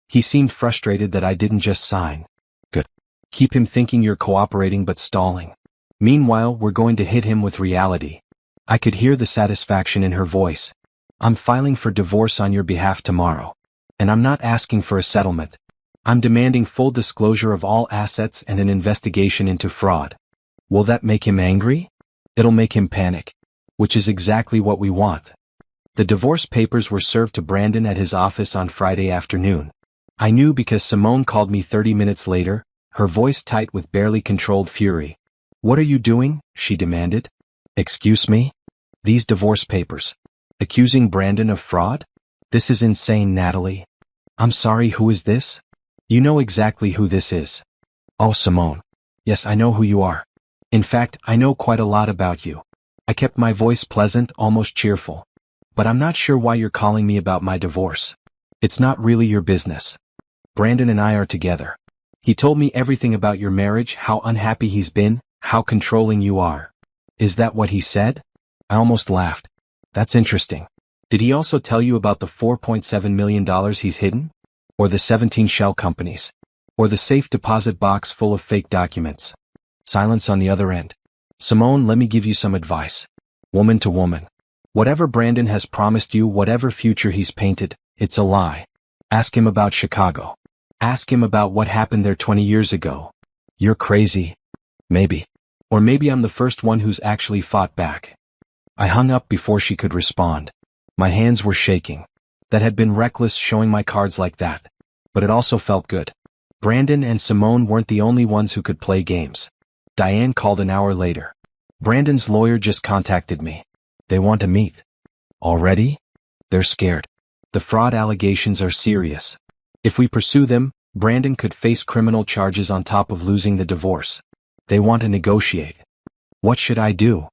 He seemed frustrated that I didn't just sign. Good. Keep him thinking you're cooperating but stalling. Meanwhile, we're going to hit him with reality. I could hear the satisfaction in her voice. I'm filing for divorce on your behalf tomorrow. And I'm not asking for a settlement. I'm demanding full disclosure of all assets and an investigation into fraud. Will that make him angry? It'll make him panic. Which is exactly what we want. The divorce papers were served to Brandon at his office on Friday afternoon. I knew because Simone called me 30 minutes later, her voice tight with barely controlled fury. What are you doing? She demanded. Excuse me? These divorce papers. Accusing Brandon of fraud? This is insane, Natalie. I'm sorry, who is this? You know exactly who this is. Oh, Simone. Yes, I know who you are. In fact, I know quite a lot about you. I kept my voice pleasant, almost cheerful. But I'm not sure why you're calling me about my divorce. It's not really your business. Brandon and I are together. He told me everything about your marriage, how unhappy he's been, how controlling you are. Is that what he said? I almost laughed. That's interesting. Did he also tell you about the $4.7 million he's hidden? Or the 17 shell companies? Or the safe deposit box full of fake documents? Silence on the other end. Simone, let me give you some advice. Woman to woman. Whatever Brandon has promised you, whatever future he's painted, it's a lie. Ask him about Chicago. Ask him about what happened there 20 years ago. You're crazy. Maybe. Or maybe I'm the first one who's actually fought back. I hung up before she could respond. My hands were shaking. That had been reckless showing my cards like that. But it also felt good. Brandon and Simone weren't the only ones who could play games. Diane called an hour later. Brandon's lawyer just contacted me. They want to meet. Already? They're scared. The fraud allegations are serious. If we pursue them, Brandon could face criminal charges on top of losing the divorce. They want to negotiate. What should I do?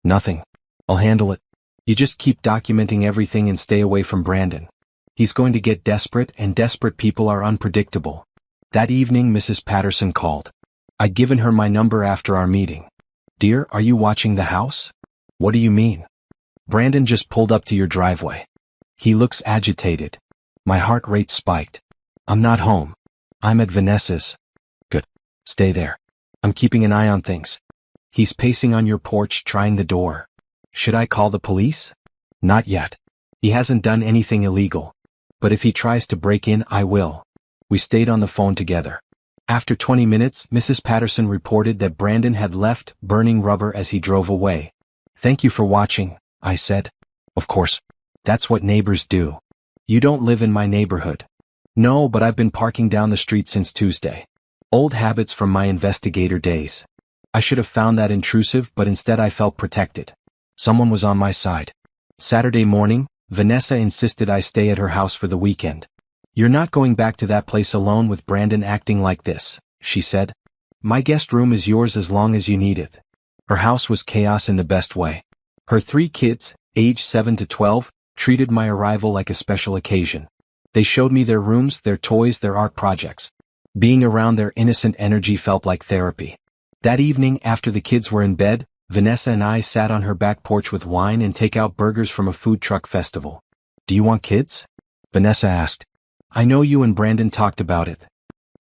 Nothing. I'll handle it. You just keep documenting everything and stay away from Brandon. He's going to get desperate, and desperate people are unpredictable. That evening Mrs. Patterson called. I'd given her my number after our meeting. Dear, are you watching the house? What do you mean? Brandon just pulled up to your driveway. He looks agitated. My heart rate spiked. I'm not home. I'm at Vanessa's. Good. Stay there. I'm keeping an eye on things. He's pacing on your porch trying the door. Should I call the police? Not yet. He hasn't done anything illegal. But if he tries to break in, I will. We stayed on the phone together. After 20 minutes, Mrs. Patterson reported that Brandon had left, burning rubber as he drove away. Thank you for watching, I said. Of course. That's what neighbors do. You don't live in my neighborhood. No, but I've been parking down the street since Tuesday. Old habits from my investigator days. I should have found that intrusive, but instead I felt protected. Someone was on my side. Saturday morning, Vanessa insisted I stay at her house for the weekend. You're not going back to that place alone with Brandon acting like this, she said. My guest room is yours as long as you need it. Her house was chaos in the best way. Her 3 kids, aged 7 to 12, treated my arrival like a special occasion. They showed me their rooms, their toys, their art projects. Being around their innocent energy felt like therapy. That evening, after the kids were in bed, Vanessa and I sat on her back porch with wine and take-out burgers from a food truck festival. Do you want kids? Vanessa asked. I know you and Brandon talked about it.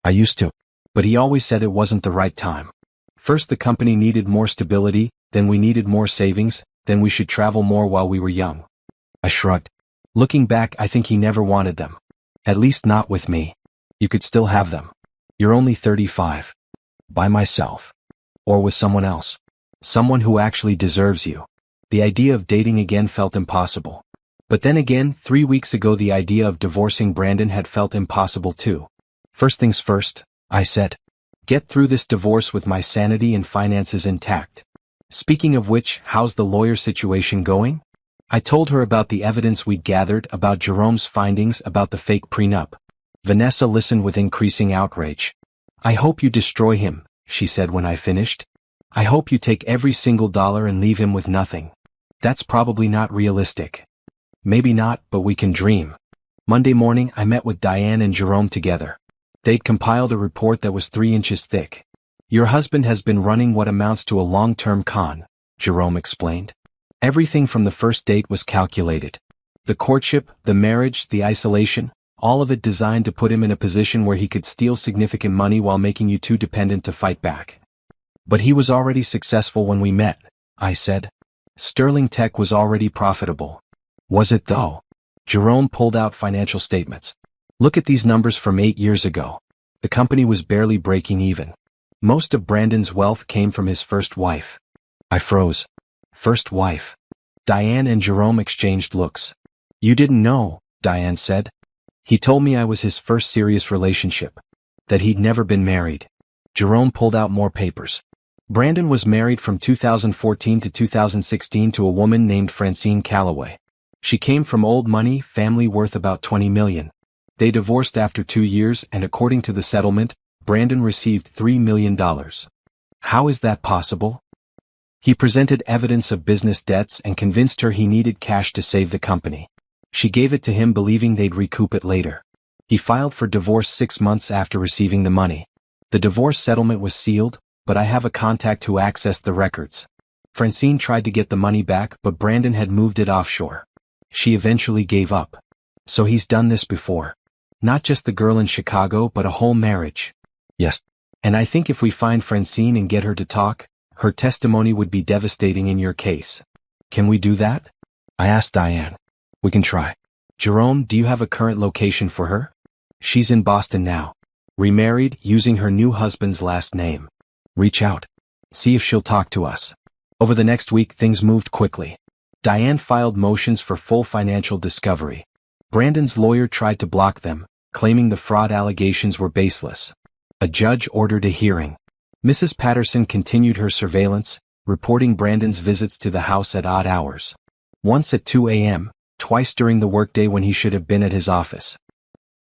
I used to. But he always said it wasn't the right time. First the company needed more stability, then we needed more savings, then we should travel more while we were young. I shrugged. Looking back, I think he never wanted them. At least not with me. You could still have them. You're only 35. By myself. Or with someone else. Someone who actually deserves you. The idea of dating again felt impossible. But then again, 3 weeks ago the idea of divorcing Brandon had felt impossible too. First things first, I said. Get through this divorce with my sanity and finances intact. Speaking of which, how's the lawyer situation going? I told her about the evidence we'd gathered, about Jerome's findings, about the fake prenup. Vanessa listened with increasing outrage. I hope you destroy him, she said when I finished. I hope you take every single dollar and leave him with nothing. That's probably not realistic. Maybe not, but we can dream. Monday morning I met with Diane and Jerome together. They'd compiled a report that was 3 inches thick. Your husband has been running what amounts to a long-term con, Jerome explained. Everything from the first date was calculated. The courtship, the marriage, the isolation, all of it designed to put him in a position where he could steal significant money while making you too dependent to fight back. But he was already successful when we met, I said. Sterling Tech was already profitable. Was it though? Jerome pulled out financial statements. Look at these numbers from 8 years ago. The company was barely breaking even. Most of Brandon's wealth came from his first wife. I froze. First wife. Diane and Jerome exchanged looks. You didn't know, Diane said. He told me I was his first serious relationship. That he'd never been married. Jerome pulled out more papers. Brandon was married from 2014 to 2016 to a woman named Francine Calloway. She came from old money, family worth about $20 million. They divorced after 2 years and according to the settlement, Brandon received $3 million. How is that possible? He presented evidence of business debts and convinced her he needed cash to save the company. She gave it to him believing they'd recoup it later. He filed for divorce 6 months after receiving the money. The divorce settlement was sealed, but I have a contact who accessed the records. Francine tried to get the money back, but Brandon had moved it offshore. She eventually gave up. So he's done this before. Not just the girl in Chicago, but a whole marriage. Yes. And I think if we find Francine and get her to talk, her testimony would be devastating in your case. Can we do that? I asked Diane. We can try. Jerome, do you have a current location for her? She's in Boston now. Remarried, using her new husband's last name. Reach out. See if she'll talk to us. Over the next week, things moved quickly. Diane filed motions for full financial discovery. Brandon's lawyer tried to block them, claiming the fraud allegations were baseless. A judge ordered a hearing. Mrs. Patterson continued her surveillance, reporting Brandon's visits to the house at odd hours. Once at 2 a.m., twice during the workday when he should have been at his office.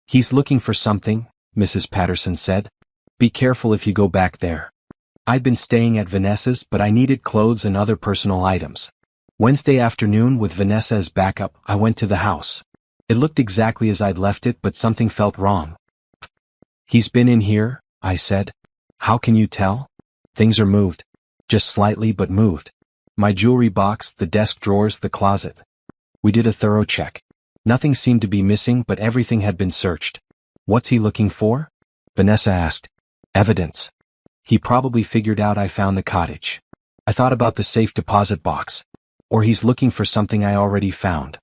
He's looking for something, Mrs. Patterson said. Be careful if you go back there. I'd been staying at Vanessa's, but I needed clothes and other personal items. Wednesday afternoon, with Vanessa as backup, I went to the house. It looked exactly as I'd left it, but something felt wrong. He's been in here, I said. How can you tell? Things are moved. Just slightly, but moved. My jewelry box, the desk drawers, the closet. We did a thorough check. Nothing seemed to be missing, but everything had been searched. What's he looking for? Vanessa asked. Evidence. He probably figured out I found the cottage. I thought about the safe deposit box. Or he's looking for something I already found.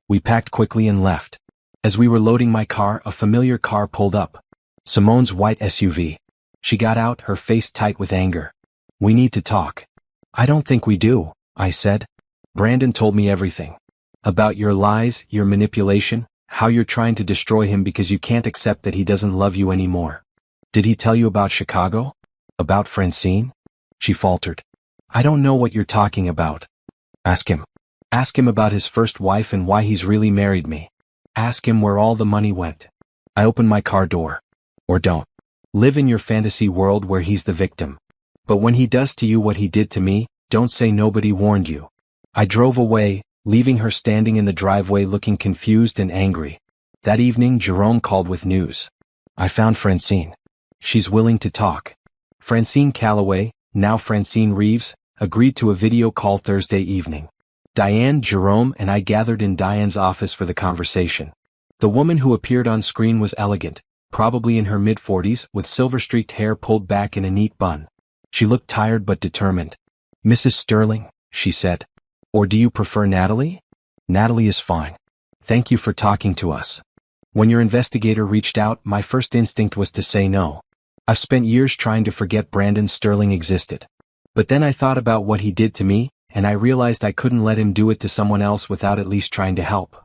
We packed quickly and left. As we were loading my car, a familiar car pulled up. Simone's white SUV. She got out, her face tight with anger. We need to talk. I don't think we do, I said. Brandon told me everything. About your lies, your manipulation, how you're trying to destroy him because you can't accept that he doesn't love you anymore. Did he tell you about Chicago? About Francine? She faltered. I don't know what you're talking about. Ask him. Ask him about his first wife and why he's really married me. Ask him where all the money went. I opened my car door. Or don't. Live in your fantasy world where he's the victim. But when he does to you what he did to me, don't say nobody warned you. I drove away, leaving her standing in the driveway looking confused and angry. That evening Jerome called with news. I found Francine. She's willing to talk. Francine Calloway, now Francine Reeves, agreed to a video call Thursday evening. Diane, Jerome, and I gathered in Diane's office for the conversation. The woman who appeared on screen was elegant, probably in her mid-40s, with silver-streaked hair pulled back in a neat bun. She looked tired but determined. Mrs. Sterling, she said. Or do you prefer Natalie? Natalie is fine. Thank you for talking to us. When your investigator reached out, my first instinct was to say no. I've spent years trying to forget Brandon Sterling existed. But then I thought about what he did to me, and I realized I couldn't let him do it to someone else without at least trying to help.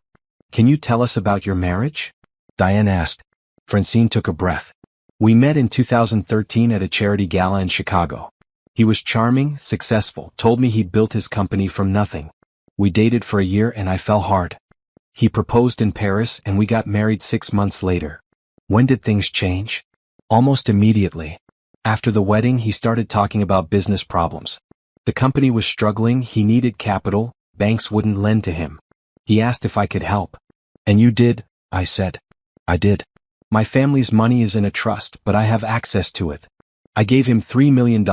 Can you tell us about your marriage? Diane asked. Francine took a breath. We met in 2013 at a charity gala in Chicago. He was charming, successful, told me he'd built his company from nothing. We dated for a year and I fell hard. He proposed in Paris and we got married 6 months later. When did things change? Almost immediately. After the wedding he started talking about business problems. The company was struggling, he needed capital, banks wouldn't lend to him. He asked if I could help. And you did, I said. I did. My family's money is in a trust, but I have access to it. I gave him $3 million,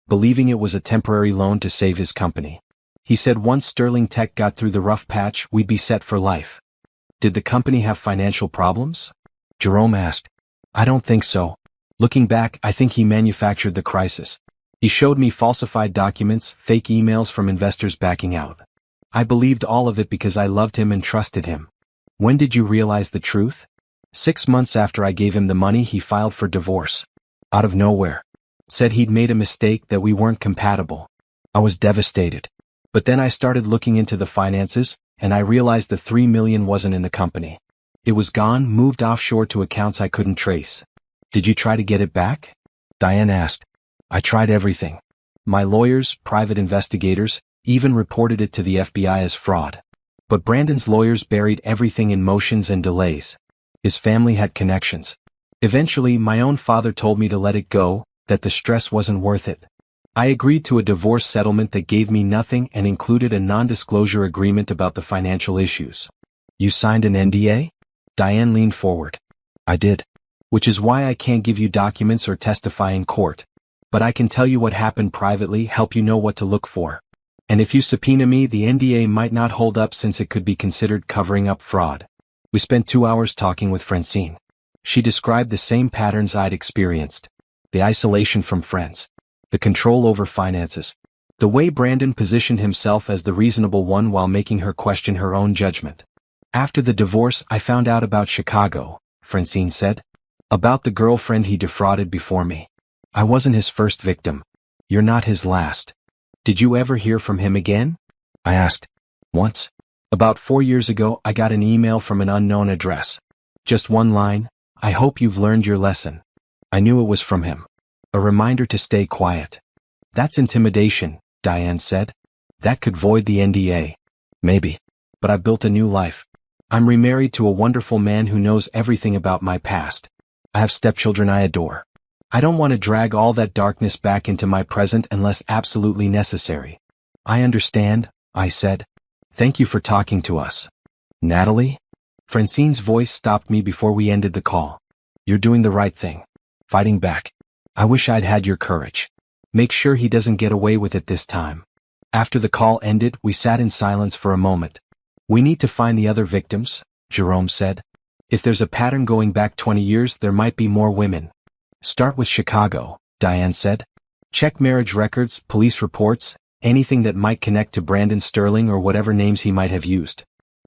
believing it was a temporary loan to save his company. He said once Sterling Tech got through the rough patch, we'd be set for life. Did the company have financial problems? Jerome asked. I don't think so. Looking back, I think he manufactured the crisis. He showed me falsified documents, fake emails from investors backing out. I believed all of it because I loved him and trusted him. When did you realize the truth? 6 months after I gave him the money, he filed for divorce. Out of nowhere. Said he'd made a mistake, that we weren't compatible. I was devastated. But then I started looking into the finances, and I realized the $3 million wasn't in the company. It was gone, moved offshore to accounts I couldn't trace. Did you try to get it back? Diane asked. I tried everything. My lawyers, private investigators, even reported it to the FBI as fraud. But Brandon's lawyers buried everything in motions and delays. His family had connections. Eventually, my own father told me to let it go, that the stress wasn't worth it. I agreed to a divorce settlement that gave me nothing and included a non-disclosure agreement about the financial issues. You signed an NDA? Diane leaned forward. I did. Which is why I can't give you documents or testify in court. But I can tell you what happened privately, help you know what to look for. And if you subpoena me, the NDA might not hold up since it could be considered covering up fraud. We spent 2 hours talking with Francine. She described the same patterns I'd experienced. The isolation from friends. The control over finances. The way Brandon positioned himself as the reasonable one while making her question her own judgment. After the divorce, I found out about Chicago, Francine said. About the girlfriend he defrauded before me. I wasn't his first victim. You're not his last. Did you ever hear from him again? I asked. Once. About 4 years ago, I got an email from an unknown address. Just one line, I hope you've learned your lesson. I knew it was from him. A reminder to stay quiet. That's intimidation, Diane said. That could void the NDA. Maybe. But I built a new life. I'm remarried to a wonderful man who knows everything about my past. I have stepchildren I adore. I don't want to drag all that darkness back into my present unless absolutely necessary. I understand, I said. Thank you for talking to us. Natalie? Francine's voice stopped me before we ended the call. You're doing the right thing. Fighting back. I wish I'd had your courage. Make sure he doesn't get away with it this time. After the call ended, we sat in silence for a moment. We need to find the other victims, Jerome said. If there's a pattern going back 20 years, there might be more women. Start with Chicago, Diane said. Check marriage records, police reports, anything that might connect to Brandon Sterling or whatever names he might have used.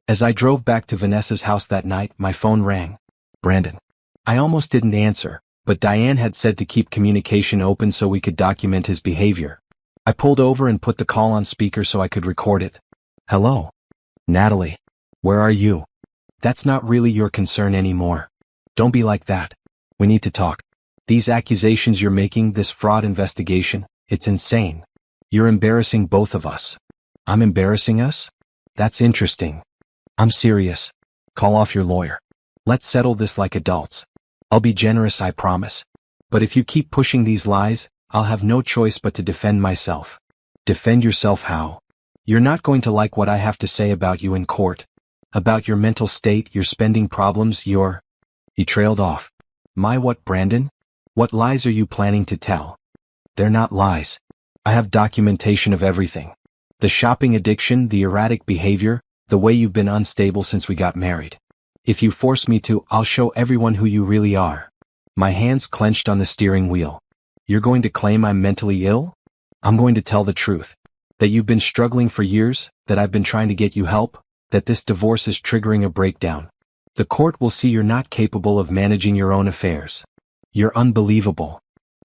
As I drove back to Vanessa's house that night, my phone rang. Brandon. I almost didn't answer, but Diane had said to keep communication open so we could document his behavior. I pulled over and put the call on speaker so I could record it. Hello. Natalie. Where are you? That's not really your concern anymore. Don't be like that. We need to talk. These accusations you're making, this fraud investigation, it's insane. You're embarrassing both of us. I'm embarrassing us? That's interesting. I'm serious. Call off your lawyer. Let's settle this like adults. I'll be generous, I promise. But if you keep pushing these lies, I'll have no choice but to defend myself. Defend yourself how? You're not going to like what I have to say about you in court. About your mental state, your spending problems, your... He trailed off. My what, Brandon? What lies are you planning to tell? They're not lies. I have documentation of everything. The shopping addiction, the erratic behavior, the way you've been unstable since we got married. If you force me to, I'll show everyone who you really are. My hands clenched on the steering wheel. You're going to claim I'm mentally ill? I'm going to tell the truth. That you've been struggling for years, that I've been trying to get you help, that this divorce is triggering a breakdown. The court will see you're not capable of managing your own affairs. You're unbelievable.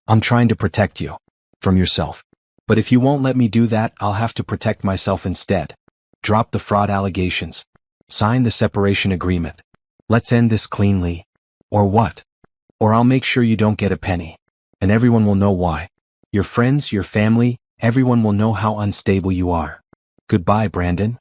I'm trying to protect you. From yourself. But if you won't let me do that, I'll have to protect myself instead. Drop the fraud allegations. Sign the separation agreement. Let's end this cleanly. Or what? Or I'll make sure you don't get a penny. And everyone will know why. Your friends, your family, everyone will know how unstable you are. Goodbye, Brandon.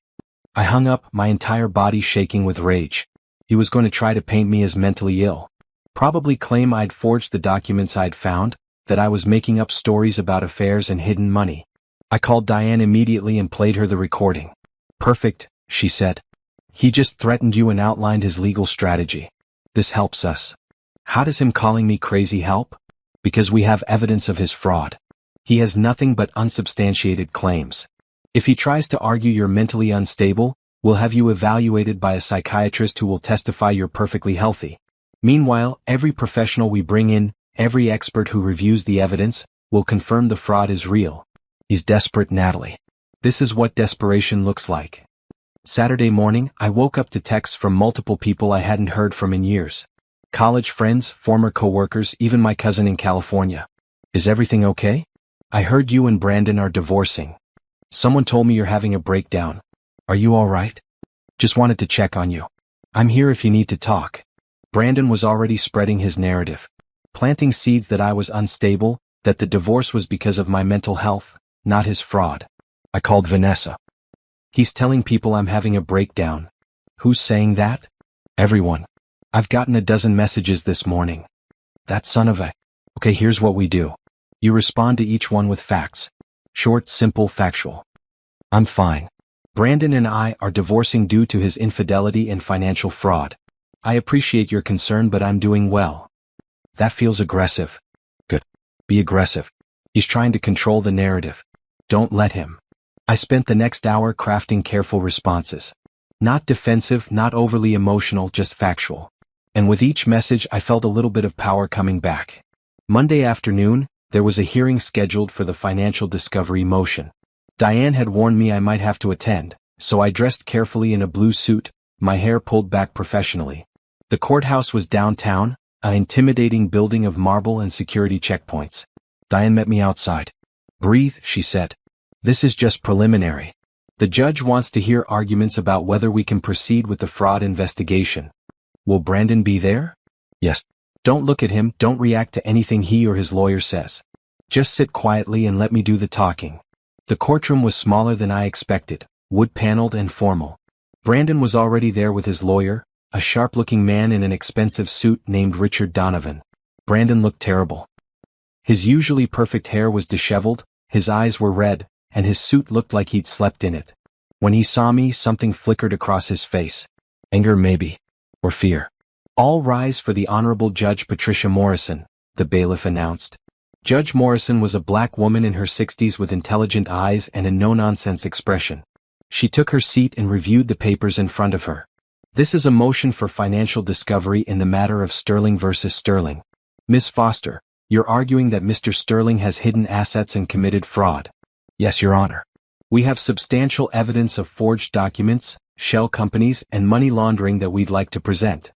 I hung up, my entire body shaking with rage. He was going to try to paint me as mentally ill. Probably claim I'd forged the documents I'd found, that I was making up stories about affairs and hidden money. I called Diane immediately and played her the recording. Perfect, she said. He just threatened you and outlined his legal strategy. This helps us. How does him calling me crazy help? Because we have evidence of his fraud. He has nothing but unsubstantiated claims. If he tries to argue you're mentally unstable, we'll have you evaluated by a psychiatrist who will testify you're perfectly healthy. Meanwhile, every professional we bring in, every expert who reviews the evidence, will confirm the fraud is real. He's desperate, Natalie. This is what desperation looks like. Saturday morning, I woke up to texts from multiple people I hadn't heard from in years. College friends, former coworkers, even my cousin in California. Is everything okay? I heard you and Brandon are divorcing. Someone told me you're having a breakdown. Are you all right? Just wanted to check on you. I'm here if you need to talk. Brandon was already spreading his narrative. Planting seeds that I was unstable, that the divorce was because of my mental health, not his fraud. I called Vanessa. He's telling people I'm having a breakdown. Who's saying that? Everyone. I've gotten a dozen messages this morning. That son of a... Okay, here's what we do. You respond to each one with facts. Short, simple, factual. I'm fine. Brandon and I are divorcing due to his infidelity and financial fraud. I appreciate your concern, but I'm doing well. That feels aggressive. Good. Be aggressive. He's trying to control the narrative. Don't let him. I spent the next hour crafting careful responses. Not defensive, not overly emotional, just factual. And with each message I felt a little bit of power coming back. Monday afternoon, there was a hearing scheduled for the financial discovery motion. Diane had warned me I might have to attend, so I dressed carefully in a blue suit, my hair pulled back professionally. The courthouse was downtown, an intimidating building of marble and security checkpoints. Diane met me outside. Breathe, she said. This is just preliminary. The judge wants to hear arguments about whether we can proceed with the fraud investigation. Will Brandon be there? Yes. Don't look at him, don't react to anything he or his lawyer says. Just sit quietly and let me do the talking. The courtroom was smaller than I expected, wood-paneled and formal. Brandon was already there with his lawyer, a sharp-looking man in an expensive suit named Richard Donovan. Brandon looked terrible. His usually perfect hair was disheveled, his eyes were red, and his suit looked like he'd slept in it. When he saw me, something flickered across his face. Anger maybe. Or fear. All rise for the Honorable Judge Patricia Morrison, the bailiff announced. Judge Morrison was a black woman in her 60s with intelligent eyes and a no-nonsense expression. She took her seat and reviewed the papers in front of her. This is a motion for financial discovery in the matter of Sterling versus Sterling. Ms. Foster, you're arguing that Mr. Sterling has hidden assets and committed fraud. Yes, Your Honor. We have substantial evidence of forged documents, shell companies, and money laundering that we'd like to present.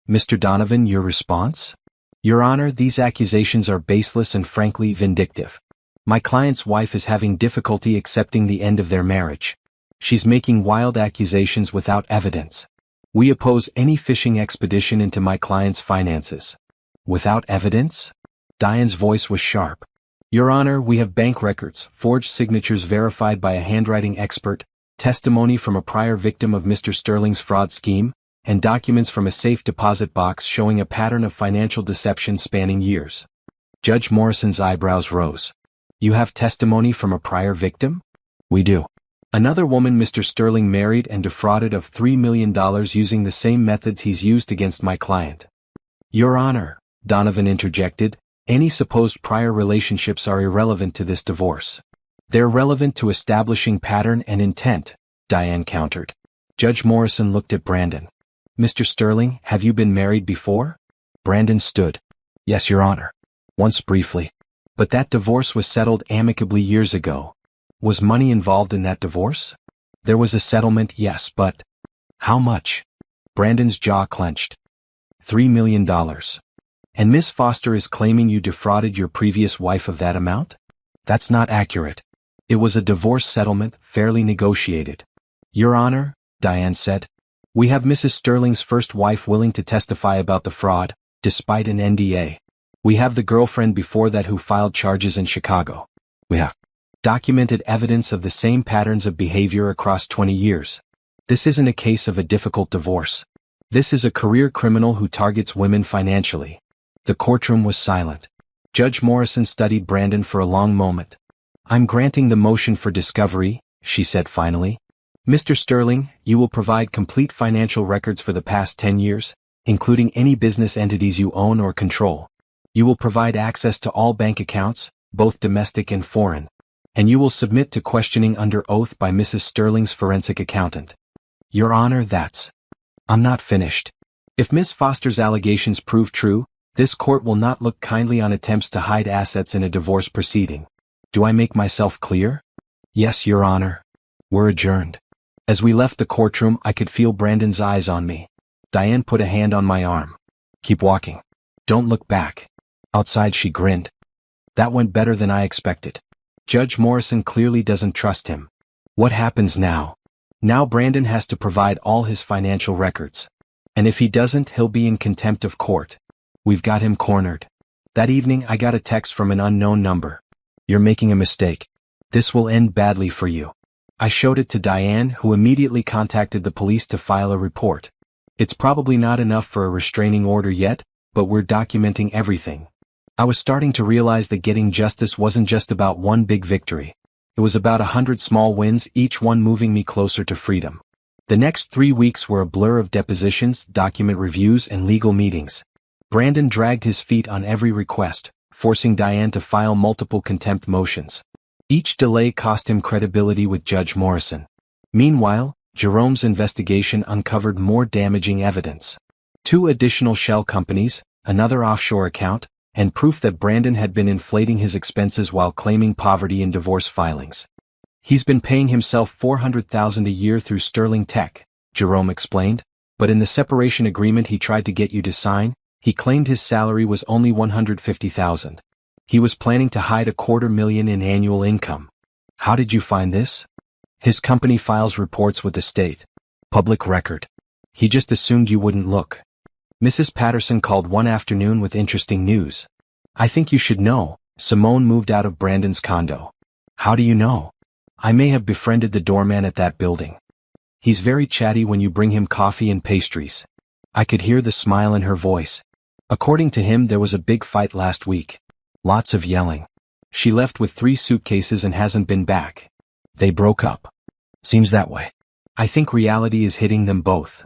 Mr. Donovan, your response? Your Honor, these accusations are baseless and frankly vindictive. My client's wife is having difficulty accepting the end of their marriage. She's making wild accusations without evidence. We oppose any fishing expedition into my client's finances. Without evidence? Diane's voice was sharp. Your Honor, we have bank records, forged signatures verified by a handwriting expert, testimony from a prior victim of Mr. Sterling's fraud scheme, and documents from a safe deposit box showing a pattern of financial deception spanning years. Judge Morrison's eyebrows rose. You have testimony from a prior victim? We do. Another woman Mr. Sterling married and defrauded of $3 million using the same methods he's used against my client. Your Honor, Donovan interjected, any supposed prior relationships are irrelevant to this divorce. They're relevant to establishing pattern and intent, Diane countered. Judge Morrison looked at Brandon. Mr. Sterling, have you been married before? Brandon stood. Yes, Your Honor. Once briefly. But that divorce was settled amicably years ago. Was money involved in that divorce? There was a settlement, yes, but how much? Brandon's jaw clenched. $3 million. And Miss Foster is claiming you defrauded your previous wife of that amount? That's not accurate. It was a divorce settlement, fairly negotiated. Your Honor, Diane said. We have Mrs. Sterling's first wife willing to testify about the fraud, despite an NDA. We have the girlfriend before that who filed charges in Chicago. We have documented evidence of the same patterns of behavior across 20 years. This isn't a case of a difficult divorce. This is a career criminal who targets women financially. The courtroom was silent. Judge Morrison studied Brandon for a long moment. I'm granting the motion for discovery, she said finally. Mr. Sterling, you will provide complete financial records for the past 10 years, including any business entities you own or control. You will provide access to all bank accounts, both domestic and foreign. And you will submit to questioning under oath by Mrs. Sterling's forensic accountant. Your Honor, that's... I'm not finished. If Ms. Foster's allegations prove true, this court will not look kindly on attempts to hide assets in a divorce proceeding. Do I make myself clear? Yes, Your Honor. We're adjourned. As we left the courtroom, I could feel Brandon's eyes on me. Diane put a hand on my arm. Keep walking. Don't look back. Outside she grinned. That went better than I expected. Judge Morrison clearly doesn't trust him. What happens now? Now Brandon has to provide all his financial records. And if he doesn't, he'll be in contempt of court. We've got him cornered. That evening I got a text from an unknown number. You're making a mistake. This will end badly for you. I showed it to Diane, who immediately contacted the police to file a report. It's probably not enough for a restraining order yet, but we're documenting everything. I was starting to realize that getting justice wasn't just about one big victory. It was about 100 small wins, each one moving me closer to freedom. The next 3 weeks were a blur of depositions, document reviews, and legal meetings. Brandon dragged his feet on every request, forcing Diane to file multiple contempt motions. Each delay cost him credibility with Judge Morrison. Meanwhile, Jerome's investigation uncovered more damaging evidence. 2 additional shell companies, another offshore account, and proof that Brandon had been inflating his expenses while claiming poverty in divorce filings. He's been paying himself $400,000 a year through Sterling Tech, Jerome explained, but in the separation agreement he tried to get you to sign, he claimed his salary was only $150,000. He was planning to hide $250,000 in annual income. How did you find this? His company files reports with the state. Public record. He just assumed you wouldn't look. Mrs. Patterson called one afternoon with interesting news. I think you should know, Simone moved out of Brandon's condo. How do you know? I may have befriended the doorman at that building. He's very chatty when you bring him coffee and pastries. I could hear the smile in her voice. According to him, there was a big fight last week. Lots of yelling. She left with 3 suitcases and hasn't been back. They broke up. Seems that way. I think reality is hitting them both.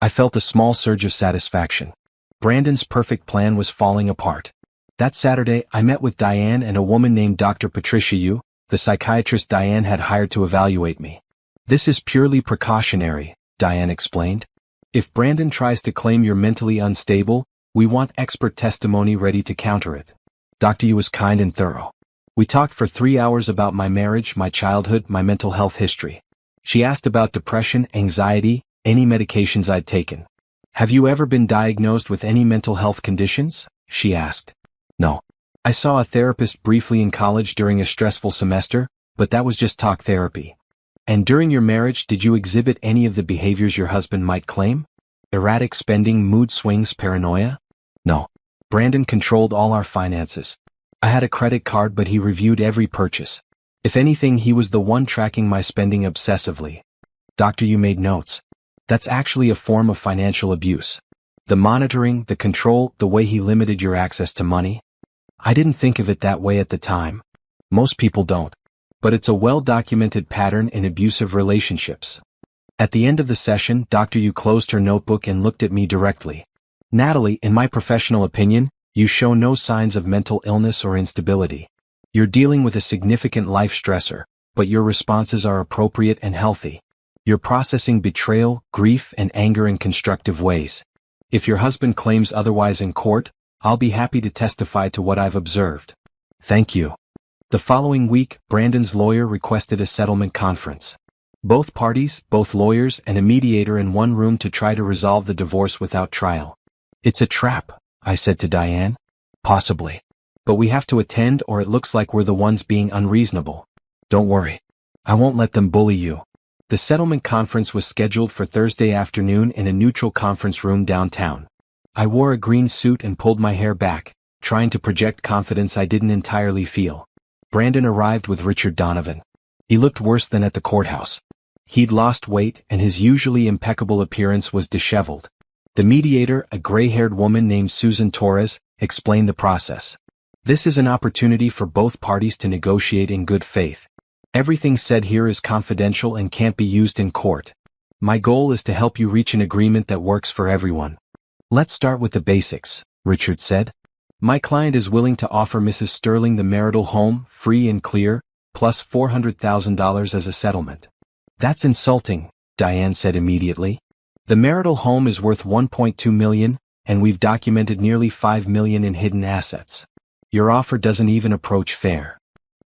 I felt a small surge of satisfaction. Brandon's perfect plan was falling apart. That Saturday, I met with Diane and a woman named Dr. Patricia Yu, the psychiatrist Diane had hired to evaluate me. This is purely precautionary, Diane explained. If Brandon tries to claim you're mentally unstable, we want expert testimony ready to counter it. Dr. Yu was kind and thorough. We talked for 3 hours about my marriage, my childhood, my mental health history. She asked about depression, anxiety, any medications I'd taken. Have you ever been diagnosed with any mental health conditions? She asked. No. I saw a therapist briefly in college during a stressful semester, but that was just talk therapy. And during your marriage, did you exhibit any of the behaviors your husband might claim? Erratic spending, mood swings, paranoia? No. Brandon controlled all our finances. I had a credit card, but he reviewed every purchase. If anything, he was the one tracking my spending obsessively. Doctor, you made notes. That's actually a form of financial abuse. The monitoring, the control, the way he limited your access to money. I didn't think of it that way at the time. Most people don't. But it's a well-documented pattern in abusive relationships. At the end of the session, Dr. Yu closed her notebook and looked at me directly. Natalie, in my professional opinion, you show no signs of mental illness or instability. You're dealing with a significant life stressor, but your responses are appropriate and healthy. You're processing betrayal, grief, and anger in constructive ways. If your husband claims otherwise in court, I'll be happy to testify to what I've observed. Thank you. The following week, Brandon's lawyer requested a settlement conference. Both parties, both lawyers and a mediator in one room to try to resolve the divorce without trial. It's a trap, I said to Diane. Possibly. But we have to attend or it looks like we're the ones being unreasonable. Don't worry. I won't let them bully you. The settlement conference was scheduled for Thursday afternoon in a neutral conference room downtown. I wore a green suit and pulled my hair back, trying to project confidence I didn't entirely feel. Brandon arrived with Richard Donovan. He looked worse than at the courthouse. He'd lost weight and his usually impeccable appearance was disheveled. The mediator, a gray-haired woman named Susan Torres, explained the process. This is an opportunity for both parties to negotiate in good faith. Everything said here is confidential and can't be used in court. My goal is to help you reach an agreement that works for everyone. Let's start with the basics, Richard said. My client is willing to offer Mrs. Sterling the marital home, free and clear, plus $400,000 as a settlement. That's insulting, Diane said immediately. The marital home is worth $1.2 million, and we've documented nearly $5 million in hidden assets. Your offer doesn't even approach fair.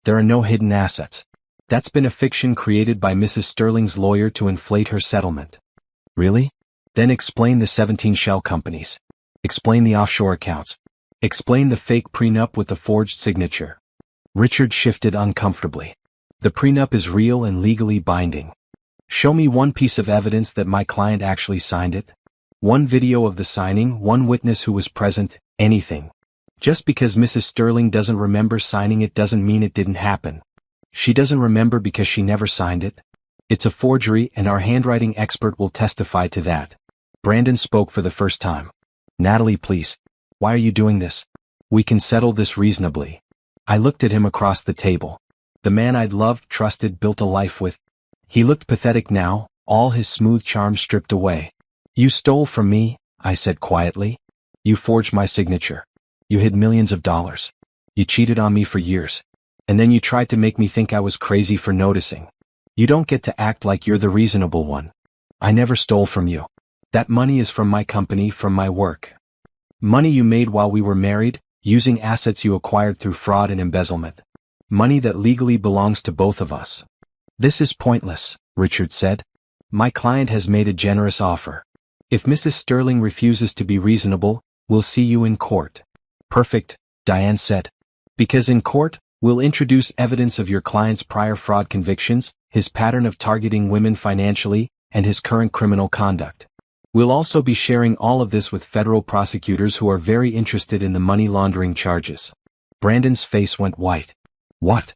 There are no hidden assets. That's been a fiction created by Mrs. Sterling's lawyer to inflate her settlement. Really? Then explain the 17 shell companies. Explain the offshore accounts. Explain the fake prenup with the forged signature. Richard shifted uncomfortably. The prenup is real and legally binding. Show me one piece of evidence that my client actually signed it. One video of the signing, one witness who was present, anything. Just because Mrs. Sterling doesn't remember signing it doesn't mean it didn't happen. She doesn't remember because she never signed it. It's a forgery and our handwriting expert will testify to that. Brandon spoke for the first time. Natalie, please. Why are you doing this? We can settle this reasonably. I looked at him across the table. The man I'd loved, trusted, built a life with. He looked pathetic now, all his smooth charm stripped away. You stole from me, I said quietly. You forged my signature. You hid millions of dollars. You cheated on me for years. And then you tried to make me think I was crazy for noticing. You don't get to act like you're the reasonable one. I never stole from you. That money is from my company, from my work. Money you made while we were married, using assets you acquired through fraud and embezzlement. Money that legally belongs to both of us. This is pointless, Richard said. My client has made a generous offer. If Mrs. Sterling refuses to be reasonable, we'll see you in court. Perfect, Diane said. Because in court, we'll introduce evidence of your client's prior fraud convictions, his pattern of targeting women financially, and his current criminal conduct. We'll also be sharing all of this with federal prosecutors who are very interested in the money laundering charges. Brandon's face went white. What?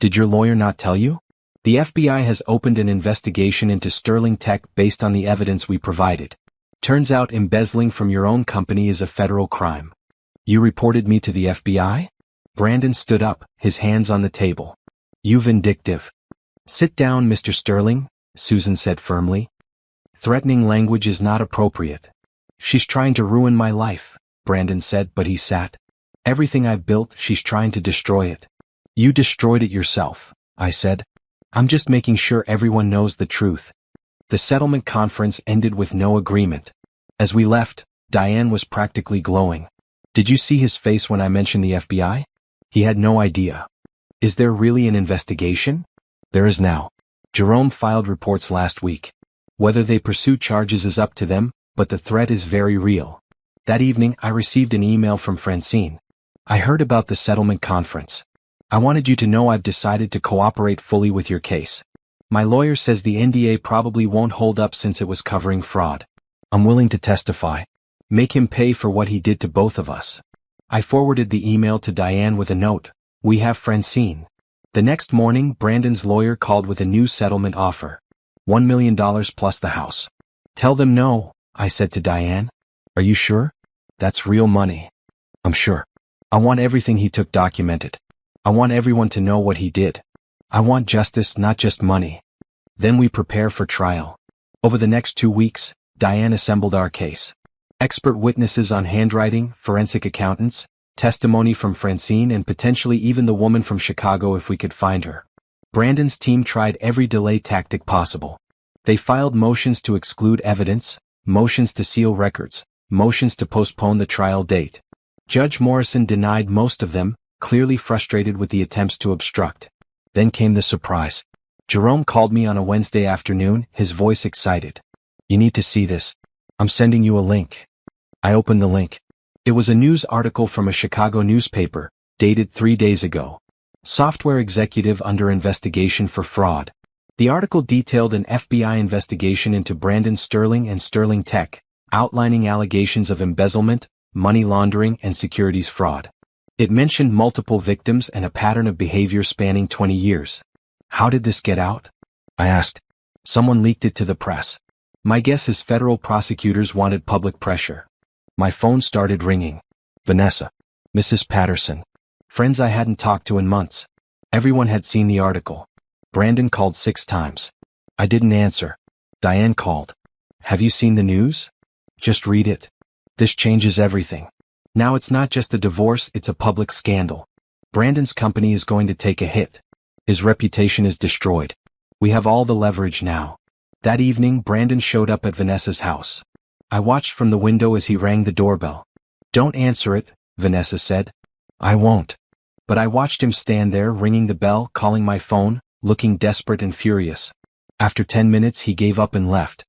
Did your lawyer not tell you? The FBI has opened an investigation into Sterling Tech based on the evidence we provided. Turns out embezzling from your own company is a federal crime. You reported me to the FBI? Brandon stood up, his hands on the table. You vindictive. Sit down, Mr. Sterling, Susan said firmly. Threatening language is not appropriate. She's trying to ruin my life, Brandon said, but he sat. Everything I've built, she's trying to destroy it. You destroyed it yourself, I said. I'm just making sure everyone knows the truth. The settlement conference ended with no agreement. As we left, Diane was practically glowing. Did you see his face when I mentioned the FBI? He had no idea. Is there really an investigation? There is now. Jerome filed reports last week. Whether they pursue charges is up to them, but the threat is very real. That evening, I received an email from Francine. I heard about the settlement conference. I wanted you to know I've decided to cooperate fully with your case. My lawyer says the NDA probably won't hold up since it was covering fraud. I'm willing to testify. Make him pay for what he did to both of us. I forwarded the email to Diane with a note. We have Francine. The next morning, Brandon's lawyer called with a new settlement offer. $1 million plus the house. Tell them no, I said to Diane. Are you sure? That's real money. I'm sure. I want everything he took documented. I want everyone to know what he did. I want justice, not just money. Then we prepare for trial. Over the next 2 weeks, Diane assembled our case. Expert witnesses on handwriting, forensic accountants, testimony from Francine, and potentially even the woman from Chicago if we could find her. Brandon's team tried every delay tactic possible. They filed motions to exclude evidence, motions to seal records, motions to postpone the trial date. Judge Morrison denied most of them, clearly frustrated with the attempts to obstruct. Then came the surprise. Jerome called me on a Wednesday afternoon, his voice excited. You need to see this. I'm sending you a link. I opened the link. It was a news article from a Chicago newspaper, dated 3 days ago. Software executive under investigation for fraud. The article detailed an FBI investigation into Brandon Sterling and Sterling Tech, outlining allegations of embezzlement, money laundering, and securities fraud. It mentioned multiple victims and a pattern of behavior spanning 20 years. How did this get out? I asked. Someone leaked it to the press. My guess is federal prosecutors wanted public pressure. My phone started ringing. Vanessa. Mrs. Patterson. Friends I hadn't talked to in months. Everyone had seen the article. Brandon called 6 times. I didn't answer. Diane called. Have you seen the news? Just read it. This changes everything. Now it's not just a divorce, it's a public scandal. Brandon's company is going to take a hit. His reputation is destroyed. We have all the leverage now. That evening, Brandon showed up at Vanessa's house. I watched from the window as he rang the doorbell. Don't answer it, Vanessa said. I won't. But I watched him stand there ringing the bell, calling my phone, looking desperate and furious. After 10 minutes he gave up and left.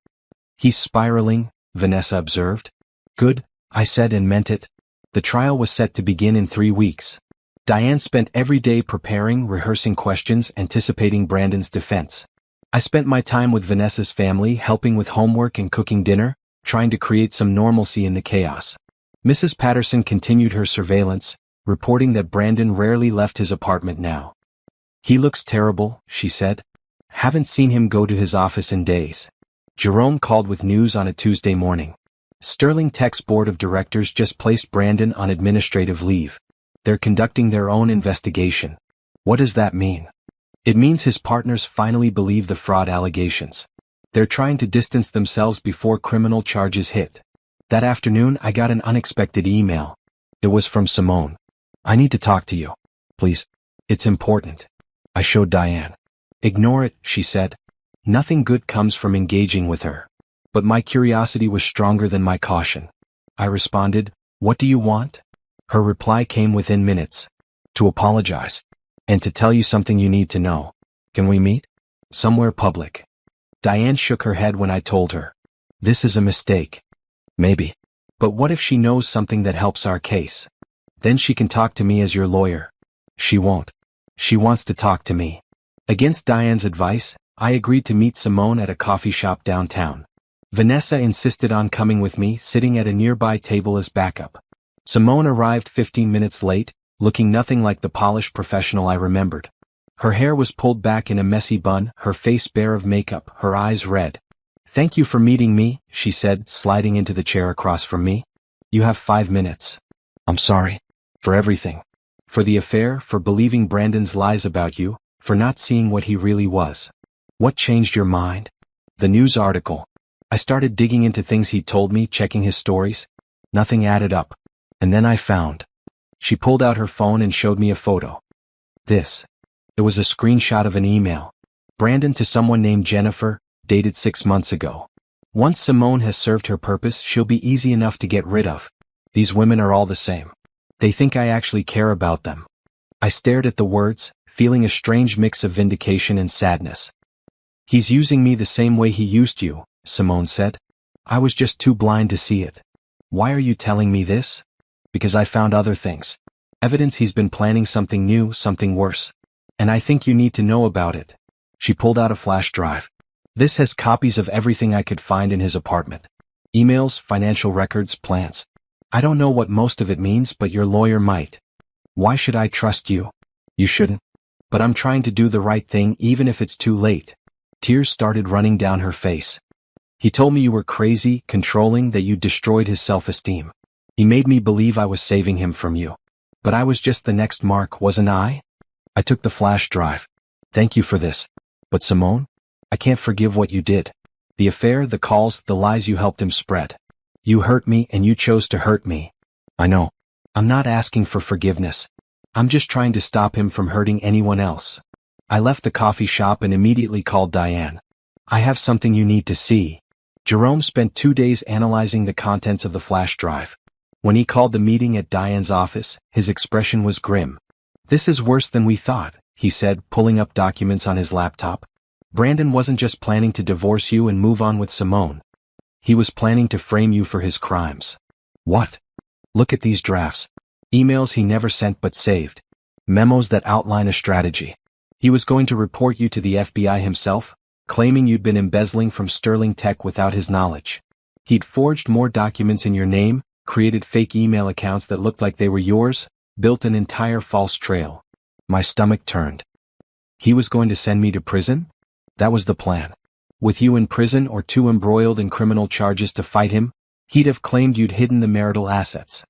He's spiraling, Vanessa observed. Good, I said and meant it. The trial was set to begin in 3 weeks. Diane spent every day preparing, rehearsing questions, anticipating Brandon's defense. I spent my time with Vanessa's family, helping with homework and cooking dinner, trying to create some normalcy in the chaos. Mrs. Patterson continued her surveillance, reporting that Brandon rarely left his apartment now. He looks terrible, she said. Haven't seen him go to his office in days. Jerome called with news on a Tuesday morning. Sterling Tech's board of directors just placed Brandon on administrative leave. They're conducting their own investigation. What does that mean? It means his partners finally believe the fraud allegations. They're trying to distance themselves before criminal charges hit. That afternoon I got an unexpected email. It was from Simone. I need to talk to you. Please. It's important. I showed Diane. Ignore it, she said. Nothing good comes from engaging with her. But my curiosity was stronger than my caution. I responded, what do you want? Her reply came within minutes. To apologize. And to tell you something you need to know. Can we meet? Somewhere public. Diane shook her head when I told her. This is a mistake. Maybe. But what if she knows something that helps our case? Then she can talk to me as your lawyer. She won't. She wants to talk to me. Against Diane's advice, I agreed to meet Simone at a coffee shop downtown. Vanessa insisted on coming with me, sitting at a nearby table as backup. Simone arrived 15 minutes late, looking nothing like the polished professional I remembered. Her hair was pulled back in a messy bun, her face bare of makeup, her eyes red. Thank you for meeting me, she said, sliding into the chair across from me. You have 5 minutes. I'm sorry. For everything. For the affair, for believing Brandon's lies about you, for not seeing what he really was. What changed your mind? The news article. I started digging into things he'd told me, checking his stories. Nothing added up. And then I found. She pulled out her phone and showed me a photo. This. It was a screenshot of an email. Brandon to someone named Jennifer, dated 6 months ago. Once Simone has served her purpose, she'll be easy enough to get rid of. These women are all the same. They think I actually care about them. I stared at the words, feeling a strange mix of vindication and sadness. He's using me the same way he used you, Simone said. I was just too blind to see it. Why are you telling me this? Because I found other things. Evidence he's been planning something new, something worse. And I think you need to know about it. She pulled out a flash drive. This has copies of everything I could find in his apartment. Emails, financial records, plans. I don't know what most of it means, but your lawyer might. Why should I trust you? You shouldn't. But I'm trying to do the right thing even if it's too late. Tears started running down her face. He told me you were crazy, controlling, that you destroyed his self-esteem. He made me believe I was saving him from you. But I was just the next mark, wasn't I? I took the flash drive. Thank you for this. But Simone? I can't forgive what you did. The affair, the calls, the lies you helped him spread. You hurt me and you chose to hurt me. I know. I'm not asking for forgiveness. I'm just trying to stop him from hurting anyone else. I left the coffee shop and immediately called Diane. I have something you need to see. Jerome spent 2 days analyzing the contents of the flash drive. When he called the meeting at Diane's office, his expression was grim. This is worse than we thought, he said, pulling up documents on his laptop. Brandon wasn't just planning to divorce you and move on with Simone. He was planning to frame you for his crimes. What? Look at these drafts. Emails he never sent but saved. Memos that outline a strategy. He was going to report you to the FBI himself, claiming you'd been embezzling from Sterling Tech without his knowledge. He'd forged more documents in your name, created fake email accounts that looked like they were yours, built an entire false trail. My stomach turned. He was going to send me to prison? That was the plan. With you in prison or too embroiled in criminal charges to fight him, he'd have claimed you'd hidden the marital assets.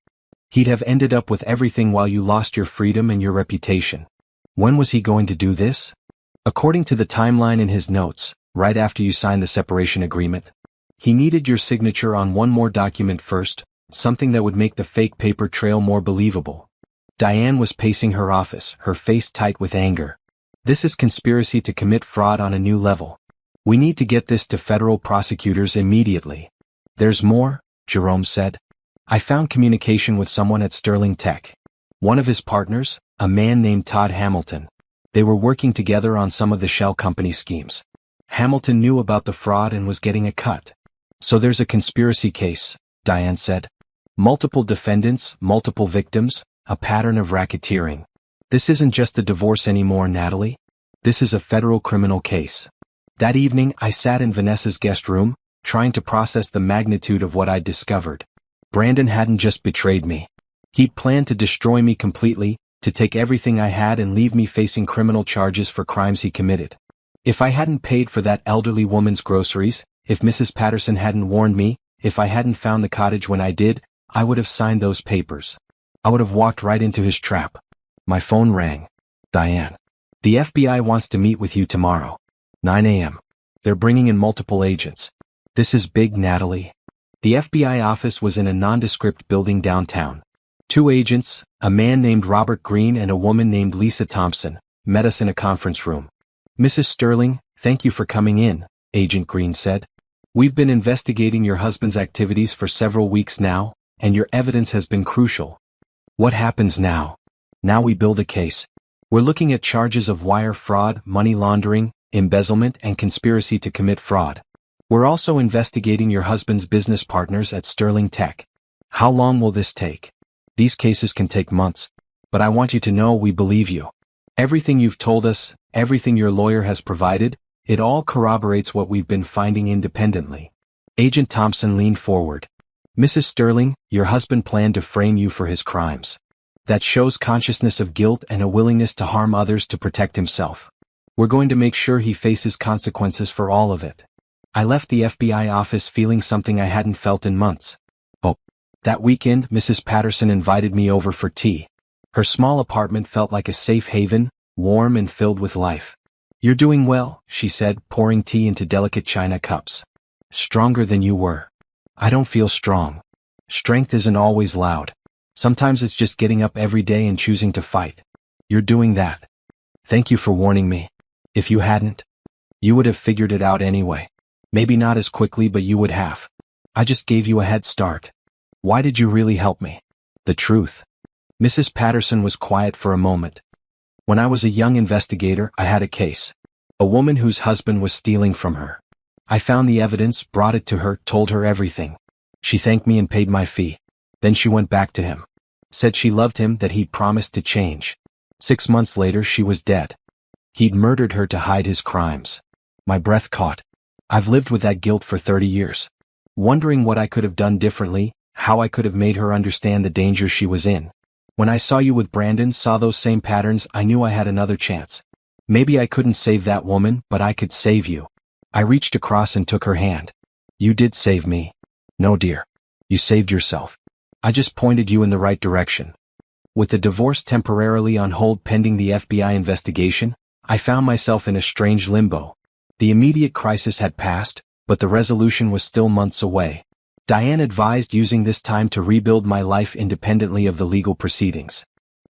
He'd have ended up with everything while you lost your freedom and your reputation. When was he going to do this? According to the timeline in his notes, right after you signed the separation agreement. He needed your signature on one more document first, something that would make the fake paper trail more believable. Diane was pacing her office, her face tight with anger. This is conspiracy to commit fraud on a new level. We need to get this to federal prosecutors immediately. There's more, Jerome said. I found communication with someone at Sterling Tech. One of his partners, a man named Todd Hamilton. They were working together on some of the shell company schemes. Hamilton knew about the fraud and was getting a cut. So there's a conspiracy case, Diane said. Multiple defendants, multiple victims, a pattern of racketeering. This isn't just a divorce anymore, Natalie. This is a federal criminal case. That evening, I sat in Vanessa's guest room, trying to process the magnitude of what I'd discovered. Brandon hadn't just betrayed me. He'd planned to destroy me completely, to take everything I had and leave me facing criminal charges for crimes he committed. If I hadn't paid for that elderly woman's groceries, if Mrs. Patterson hadn't warned me, if I hadn't found the cottage when I did, I would have signed those papers. I would have walked right into his trap. My phone rang. Diane. The FBI wants to meet with you tomorrow. 9 a.m. They're bringing in multiple agents. This is big, Natalie. The FBI office was in a nondescript building downtown. 2 agents, a man named Robert Green and a woman named Lisa Thompson, met us in a conference room. Mrs. Sterling, thank you for coming in, Agent Green said. We've been investigating your husband's activities for several weeks now, and your evidence has been crucial. What happens now? Now we build a case. We're looking at charges of wire fraud, money laundering, embezzlement, and conspiracy to commit fraud. We're also investigating your husband's business partners at Sterling Tech. How long will this take? These cases can take months. But I want you to know we believe you. Everything you've told us, everything your lawyer has provided, it all corroborates what we've been finding independently. Agent Thompson leaned forward. Mrs. Sterling, your husband planned to frame you for his crimes. That shows consciousness of guilt and a willingness to harm others to protect himself. We're going to make sure he faces consequences for all of it. I left the FBI office feeling something I hadn't felt in months. Oh. That weekend, Mrs. Patterson invited me over for tea. Her small apartment felt like a safe haven, warm and filled with life. You're doing well, she said, pouring tea into delicate china cups. Stronger than you were. I don't feel strong. Strength isn't always loud. Sometimes it's just getting up every day and choosing to fight. You're doing that. Thank you for warning me. If you hadn't, you would have figured it out anyway. Maybe not as quickly, but you would have. I just gave you a head start. Why did you really help me? The truth. Mrs. Patterson was quiet for a moment. When I was a young investigator, I had a case. A woman whose husband was stealing from her. I found the evidence, brought it to her, told her everything. She thanked me and paid my fee. Then she went back to him. Said she loved him, that he'd promised to change. 6 months later, she was dead. He'd murdered her to hide his crimes. My breath caught. I've lived with that guilt for 30 years. Wondering what I could have done differently, how I could have made her understand the danger she was in. When I saw you with Brandon, saw those same patterns, I knew I had another chance. Maybe I couldn't save that woman, but I could save you. I reached across and took her hand. You did save me. No, dear. You saved yourself. I just pointed you in the right direction. With the divorce temporarily on hold pending the FBI investigation, I found myself in a strange limbo. The immediate crisis had passed, but the resolution was still months away. Diane advised using this time to rebuild my life independently of the legal proceedings.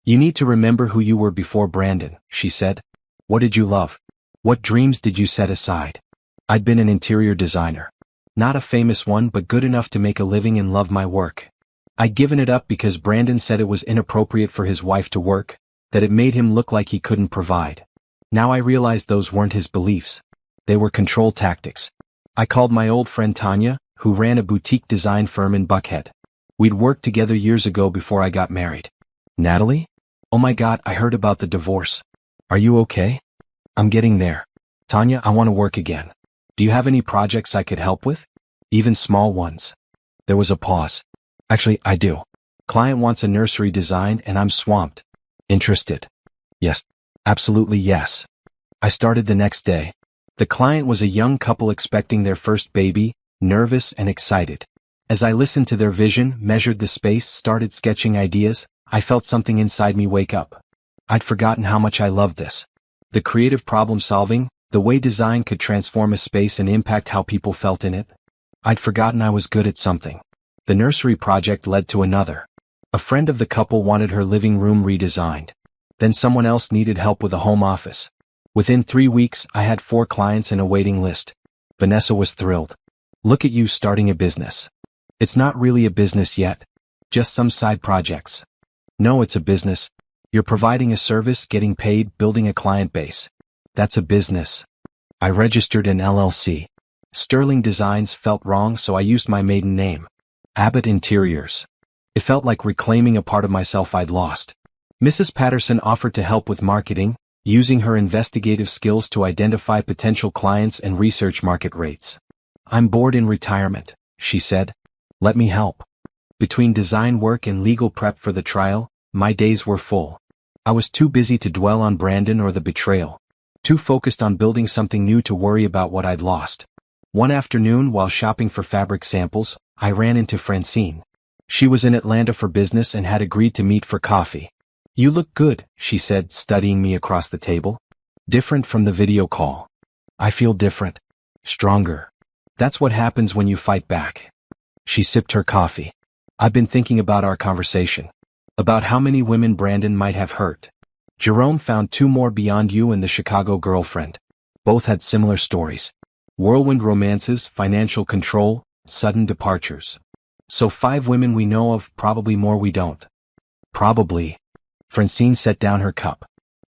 You need to remember who you were before Brandon, she said. What did you love? What dreams did you set aside? I'd been an interior designer. Not a famous one, but good enough to make a living and love my work. I'd given it up because Brandon said it was inappropriate for his wife to work, that it made him look like he couldn't provide. Now I realized those weren't his beliefs. They were control tactics. I called my old friend Tanya, who ran a boutique design firm in Buckhead. We'd worked together years ago before I got married. Natalie? Oh my God, I heard about the divorce. Are you okay? I'm getting there. Tanya, I want to work again. Do you have any projects I could help with? Even small ones. There was a pause. Actually, I do. Client wants a nursery design and I'm swamped. Interested? Yes. Absolutely yes. I started the next day. The client was a young couple expecting their first baby, nervous and excited. As I listened to their vision, measured the space, started sketching ideas, I felt something inside me wake up. I'd forgotten how much I loved this. The creative problem solving, the way design could transform a space and impact how people felt in it. I'd forgotten I was good at something. The nursery project led to another. A friend of the couple wanted her living room redesigned. Then someone else needed help with a home office. Within 3 weeks, I had 4 clients and a waiting list. Vanessa was thrilled. Look at you starting a business. It's not really a business yet. Just some side projects. No, it's a business. You're providing a service, getting paid, building a client base. That's a business. I registered an LLC. Sterling Designs felt wrong, so I used my maiden name. Abbott Interiors. It felt like reclaiming a part of myself I'd lost. Mrs. Patterson offered to help with marketing, using her investigative skills to identify potential clients and research market rates. I'm bored in retirement, she said. Let me help. Between design work and legal prep for the trial, my days were full. I was too busy to dwell on Brandon or the betrayal. Too focused on building something new to worry about what I'd lost. One afternoon, while shopping for fabric samples, I ran into Francine. She was in Atlanta for business and had agreed to meet for coffee. You look good, she said, studying me across the table. Different from the video call. I feel different. Stronger. That's what happens when you fight back. She sipped her coffee. I've been thinking about our conversation. About how many women Brandon might have hurt. Jerome found 2 more beyond you and the Chicago girlfriend. Both had similar stories. Whirlwind romances, financial control, sudden departures. So 5 women we know of, probably more we don't. Probably. Francine set down her cup.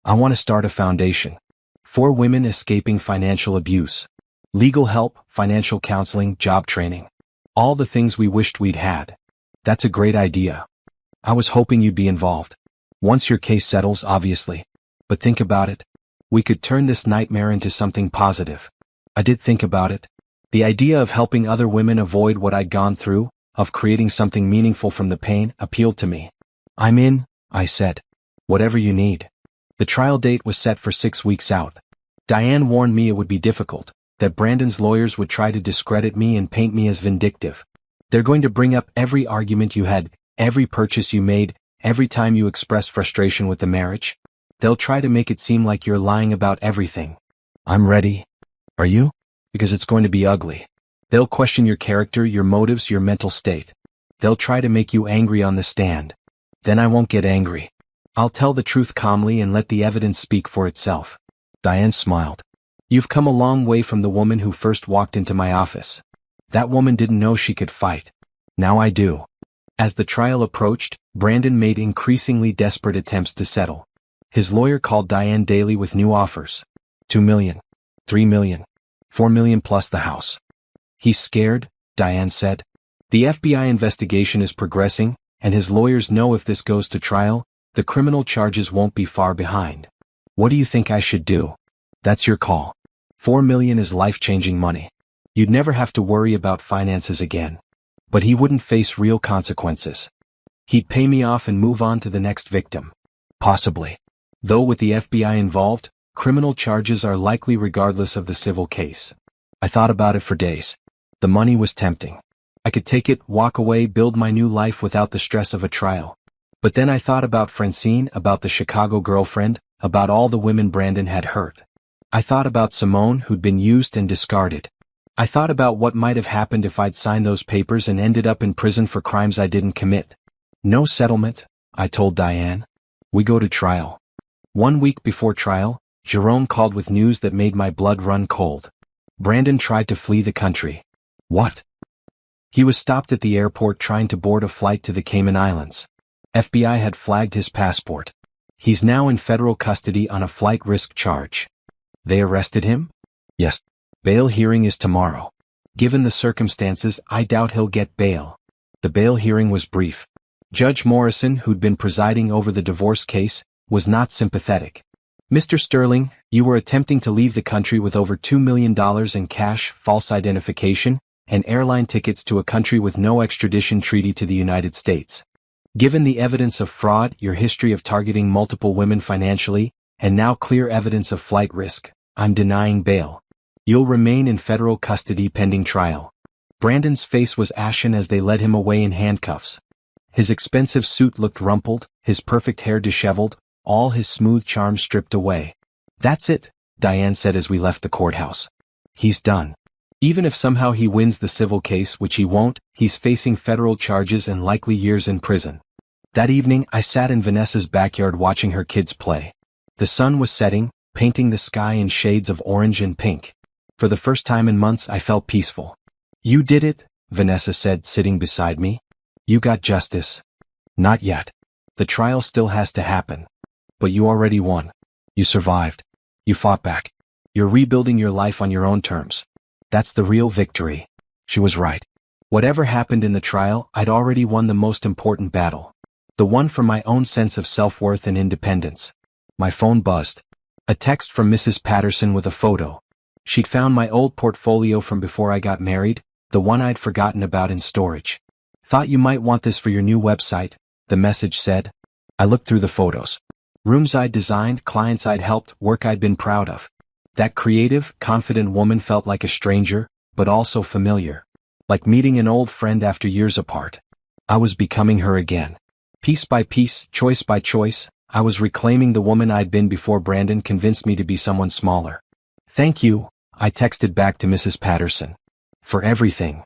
I want to start a foundation. 4 women escaping financial abuse. Legal help, financial counseling, job training. All the things we wished we'd had. That's a great idea. I was hoping you'd be involved. Once your case settles, obviously. But think about it. We could turn this nightmare into something positive. I did think about it. The idea of helping other women avoid what I'd gone through, of creating something meaningful from the pain, appealed to me. I'm in, I said. Whatever you need. The trial date was set for 6 weeks out. Diane warned me it would be difficult, that Brandon's lawyers would try to discredit me and paint me as vindictive. They're going to bring up every argument you had, every purchase you made, every time you expressed frustration with the marriage. They'll try to make it seem like you're lying about everything. I'm ready. Are you? Because it's going to be ugly. They'll question your character, your motives, your mental state. They'll try to make you angry on the stand. Then I won't get angry. I'll tell the truth calmly and let the evidence speak for itself. Diane smiled. You've come a long way from the woman who first walked into my office. That woman didn't know she could fight. Now I do. As the trial approached, Brandon made increasingly desperate attempts to settle. His lawyer called Diane daily with new offers. $2 million, $3 million, $4 million plus the house. He's scared, Diane said. The FBI investigation is progressing, and his lawyers know if this goes to trial, the criminal charges won't be far behind. What do you think I should do? That's your call. $4 million is life-changing money. You'd never have to worry about finances again. But he wouldn't face real consequences. He'd pay me off and move on to the next victim. Possibly. Though with the FBI involved, criminal charges are likely regardless of the civil case. I thought about it for days. The money was tempting. I could take it, walk away, build my new life without the stress of a trial. But then I thought about Francine, about the Chicago girlfriend, about all the women Brandon had hurt. I thought about Simone, who'd been used and discarded. I thought about what might have happened if I'd signed those papers and ended up in prison for crimes I didn't commit. No settlement, I told Diane. We go to trial. 1 week before trial, Jerome called with news that made my blood run cold. Brandon tried to flee the country. What? He was stopped at the airport trying to board a flight to the Cayman Islands. FBI had flagged his passport. He's now in federal custody on a flight risk charge. They arrested him? Yes. Bail hearing is tomorrow. Given the circumstances, I doubt he'll get bail. The bail hearing was brief. Judge Morrison, who'd been presiding over the divorce case, was not sympathetic. Mr. Sterling, you were attempting to leave the country with over $2 million in cash, false identification, and airline tickets to a country with no extradition treaty to the United States. Given the evidence of fraud, your history of targeting multiple women financially, and now clear evidence of flight risk, I'm denying bail. You'll remain in federal custody pending trial. Brandon's face was ashen as they led him away in handcuffs. His expensive suit looked rumpled, his perfect hair disheveled, all his smooth charm stripped away. That's it, Diane said as we left the courthouse. He's done. Even if somehow he wins the civil case, which he won't, he's facing federal charges and likely years in prison. That evening, I sat in Vanessa's backyard watching her kids play. The sun was setting, painting the sky in shades of orange and pink. For the first time in months, I felt peaceful. You did it, Vanessa said, sitting beside me. You got justice. Not yet. The trial still has to happen. But you already won. You survived. You fought back. You're rebuilding your life on your own terms. That's the real victory. She was right. Whatever happened in the trial, I'd already won the most important battle. The one for my own sense of self-worth and independence. My phone buzzed. A text from Mrs. Patterson with a photo. She'd found my old portfolio from before I got married, the one I'd forgotten about in storage. Thought you might want this for your new website, the message said. I looked through the photos. Rooms I'd designed, clients I'd helped, work I'd been proud of. That creative, confident woman felt like a stranger, but also familiar. Like meeting an old friend after years apart. I was becoming her again. Piece by piece, choice by choice, I was reclaiming the woman I'd been before Brandon convinced me to be someone smaller. Thank you, I texted back to Mrs. Patterson. For everything.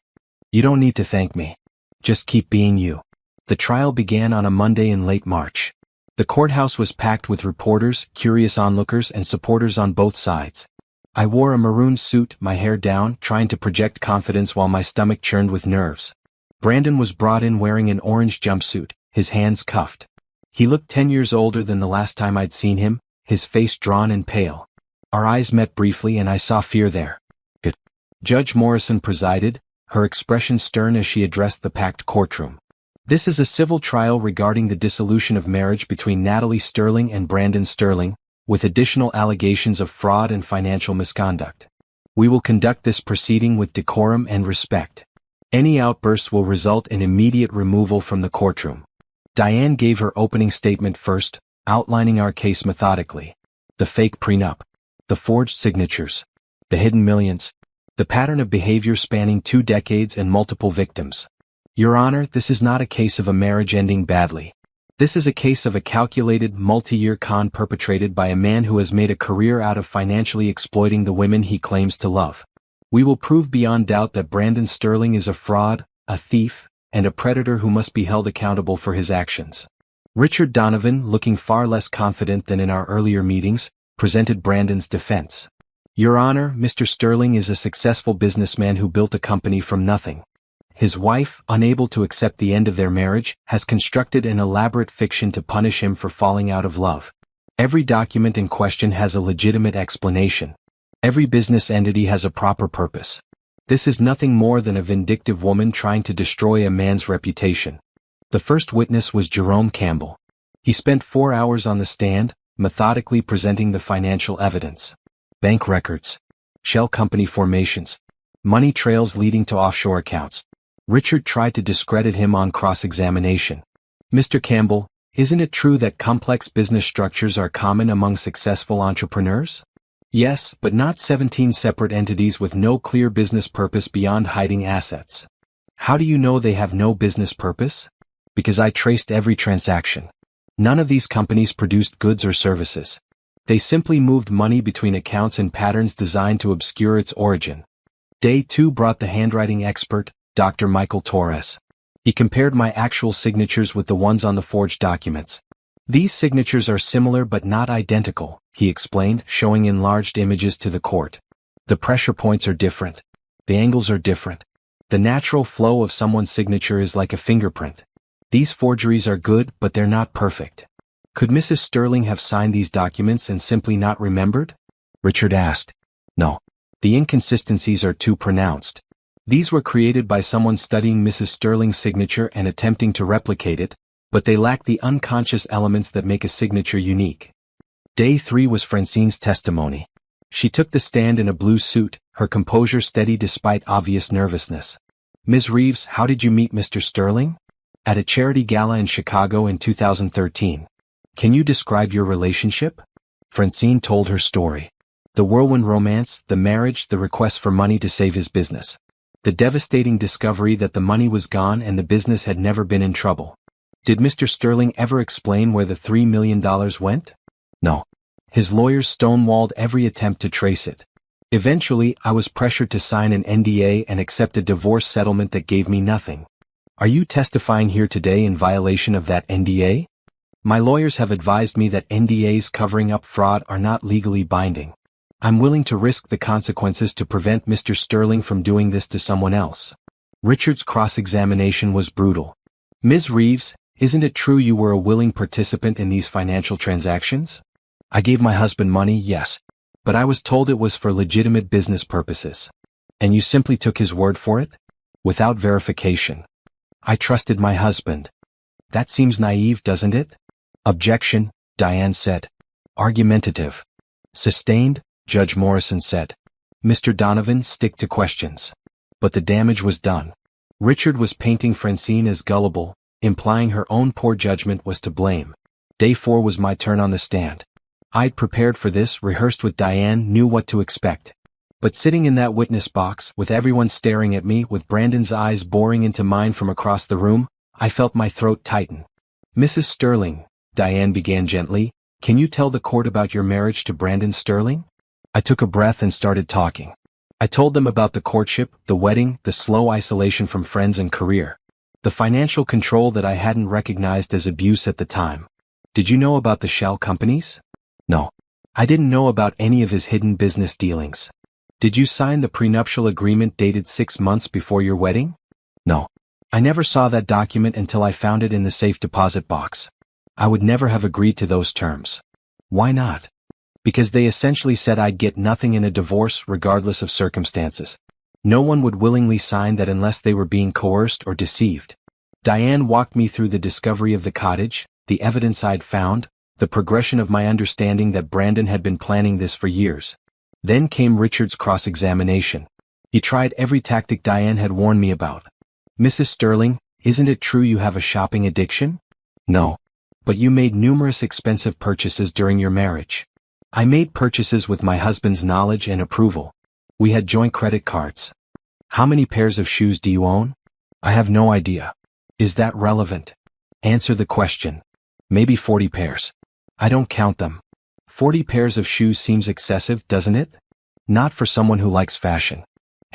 You don't need to thank me. Just keep being you. The trial began on a Monday in late March. The courthouse was packed with reporters, curious onlookers, and supporters on both sides. I wore a maroon suit, my hair down, trying to project confidence while my stomach churned with nerves. Brandon was brought in wearing an orange jumpsuit, his hands cuffed. He looked 10 years older than the last time I'd seen him, his face drawn and pale. Our eyes met briefly and I saw fear there. Good. Judge Morrison presided, her expression stern as she addressed the packed courtroom. This is a civil trial regarding the dissolution of marriage between Natalie Sterling and Brandon Sterling, with additional allegations of fraud and financial misconduct. We will conduct this proceeding with decorum and respect. Any outbursts will result in immediate removal from the courtroom. Diane gave her opening statement first, outlining our case methodically. The fake prenup. The forged signatures. The hidden millions. The pattern of behavior spanning 2 decades and multiple victims. Your Honor, this is not a case of a marriage ending badly. This is a case of a calculated, multi-year con perpetrated by a man who has made a career out of financially exploiting the women he claims to love. We will prove beyond doubt that Brandon Sterling is a fraud, a thief, and a predator who must be held accountable for his actions. Richard Donovan, looking far less confident than in our earlier meetings, presented Brandon's defense. Your Honor, Mr. Sterling is a successful businessman who built a company from nothing. His wife, unable to accept the end of their marriage, has constructed an elaborate fiction to punish him for falling out of love. Every document in question has a legitimate explanation. Every business entity has a proper purpose. This is nothing more than a vindictive woman trying to destroy a man's reputation. The first witness was Jerome Campbell. He spent 4 hours on the stand, methodically presenting the financial evidence. Bank records, shell company formations, money trails leading to offshore accounts. Richard tried to discredit him on cross-examination. Mr. Campbell, isn't it true that complex business structures are common among successful entrepreneurs? Yes, but not 17 separate entities with no clear business purpose beyond hiding assets. How do you know they have no business purpose? Because I traced every transaction. None of these companies produced goods or services. They simply moved money between accounts in patterns designed to obscure its origin. Day 2 brought the handwriting expert, Dr. Michael Torres. He compared my actual signatures with the ones on the forged documents. These signatures are similar but not identical, he explained, showing enlarged images to the court. The pressure points are different. The angles are different. The natural flow of someone's signature is like a fingerprint. These forgeries are good, but they're not perfect. Could Mrs. Sterling have signed these documents and simply not remembered? Richard asked. No. The inconsistencies are too pronounced. These were created by someone studying Mrs. Sterling's signature and attempting to replicate it, but they lack the unconscious elements that make a signature unique. Day 3 was Francine's testimony. She took the stand in a blue suit, her composure steady despite obvious nervousness. Ms. Reeves, how did you meet Mr. Sterling? At a charity gala in Chicago in 2013. Can you describe your relationship? Francine told her story. The whirlwind romance, the marriage, the request for money to save his business. The devastating discovery that the money was gone and the business had never been in trouble. Did Mr. Sterling ever explain where the $3 million went? No. His lawyers stonewalled every attempt to trace it. Eventually, I was pressured to sign an NDA and accept a divorce settlement that gave me nothing. Are you testifying here today in violation of that NDA? My lawyers have advised me that NDAs covering up fraud are not legally binding. I'm willing to risk the consequences to prevent Mr. Sterling from doing this to someone else. Richard's cross-examination was brutal. Ms. Reeves, isn't it true you were a willing participant in these financial transactions? I gave my husband money, yes. But I was told it was for legitimate business purposes. And you simply took his word for it? Without verification. I trusted my husband. That seems naive, doesn't it? Objection, Diane said. Argumentative. Sustained, Judge Morrison said. Mr. Donovan, stick to questions. But the damage was done. Richard was painting Francine as gullible, implying her own poor judgment was to blame. Day 4 was my turn on the stand. I'd prepared for this, rehearsed with Diane, knew what to expect. But sitting in that witness box, with everyone staring at me, with Brandon's eyes boring into mine from across the room, I felt my throat tighten. Mrs. Sterling, Diane began gently, can you tell the court about your marriage to Brandon Sterling? I took a breath and started talking. I told them about the courtship, the wedding, the slow isolation from friends and career. The financial control that I hadn't recognized as abuse at the time. Did you know about the shell companies? No. I didn't know about any of his hidden business dealings. Did you sign the prenuptial agreement dated 6 months before your wedding? No. I never saw that document until I found it in the safe deposit box. I would never have agreed to those terms. Why not? Because they essentially said I'd get nothing in a divorce regardless of circumstances. No one would willingly sign that unless they were being coerced or deceived. Diane walked me through the discovery of the cottage, the evidence I'd found, the progression of my understanding that Brandon had been planning this for years. Then came Richard's cross-examination. He tried every tactic Diane had warned me about. Mrs. Sterling, isn't it true you have a shopping addiction? No. But you made numerous expensive purchases during your marriage. I made purchases with my husband's knowledge and approval. We had joint credit cards. How many pairs of shoes do you own? I have no idea. Is that relevant? Answer the question. Maybe 40 pairs. I don't count them. 40 pairs of shoes seems excessive, doesn't it? Not for someone who likes fashion.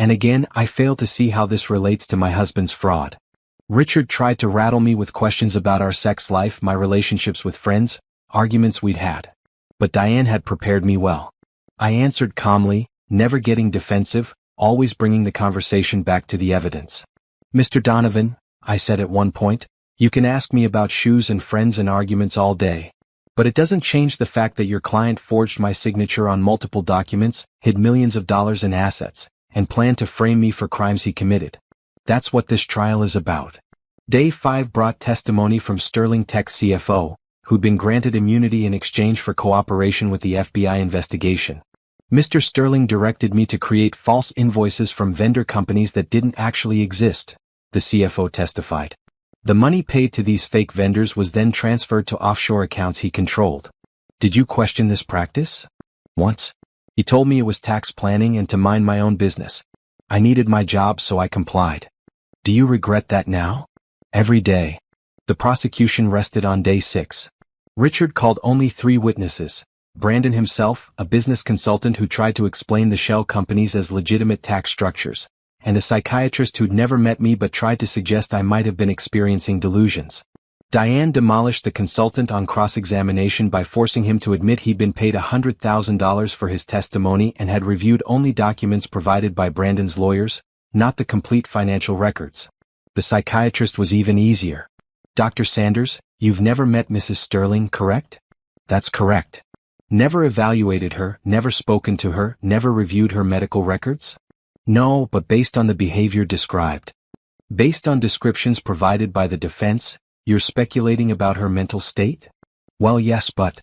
And again, I fail to see how this relates to my husband's fraud. Richard tried to rattle me with questions about our sex life, my relationships with friends, arguments we'd had. But Diane had prepared me well. I answered calmly, never getting defensive, always bringing the conversation back to the evidence. Mr. Donovan, I said at one point, you can ask me about shoes and friends and arguments all day. But it doesn't change the fact that your client forged my signature on multiple documents, hid millions of dollars in assets, and planned to frame me for crimes he committed. That's what this trial is about. Day 5 brought testimony from Sterling Tech's CFO, who'd been granted immunity in exchange for cooperation with the FBI investigation. Mr. Sterling directed me to create false invoices from vendor companies that didn't actually exist, the CFO testified. The money paid to these fake vendors was then transferred to offshore accounts he controlled. Did you question this practice? Once. He told me it was tax planning and to mind my own business. I needed my job, so I complied. Do you regret that now? Every day. The prosecution rested on day 6. Richard called only 3 witnesses. Brandon himself, a business consultant who tried to explain the shell companies as legitimate tax structures, and a psychiatrist who'd never met me but tried to suggest I might have been experiencing delusions. Diane demolished the consultant on cross-examination by forcing him to admit he'd been paid $100,000 for his testimony and had reviewed only documents provided by Brandon's lawyers, not the complete financial records. The psychiatrist was even easier. Dr. Sanders, you've never met Mrs. Sterling, correct? That's correct. Never evaluated her, never spoken to her, never reviewed her medical records? No, but based on the behavior described. Based on descriptions provided by the defense, you're speculating about her mental state? Well, yes, but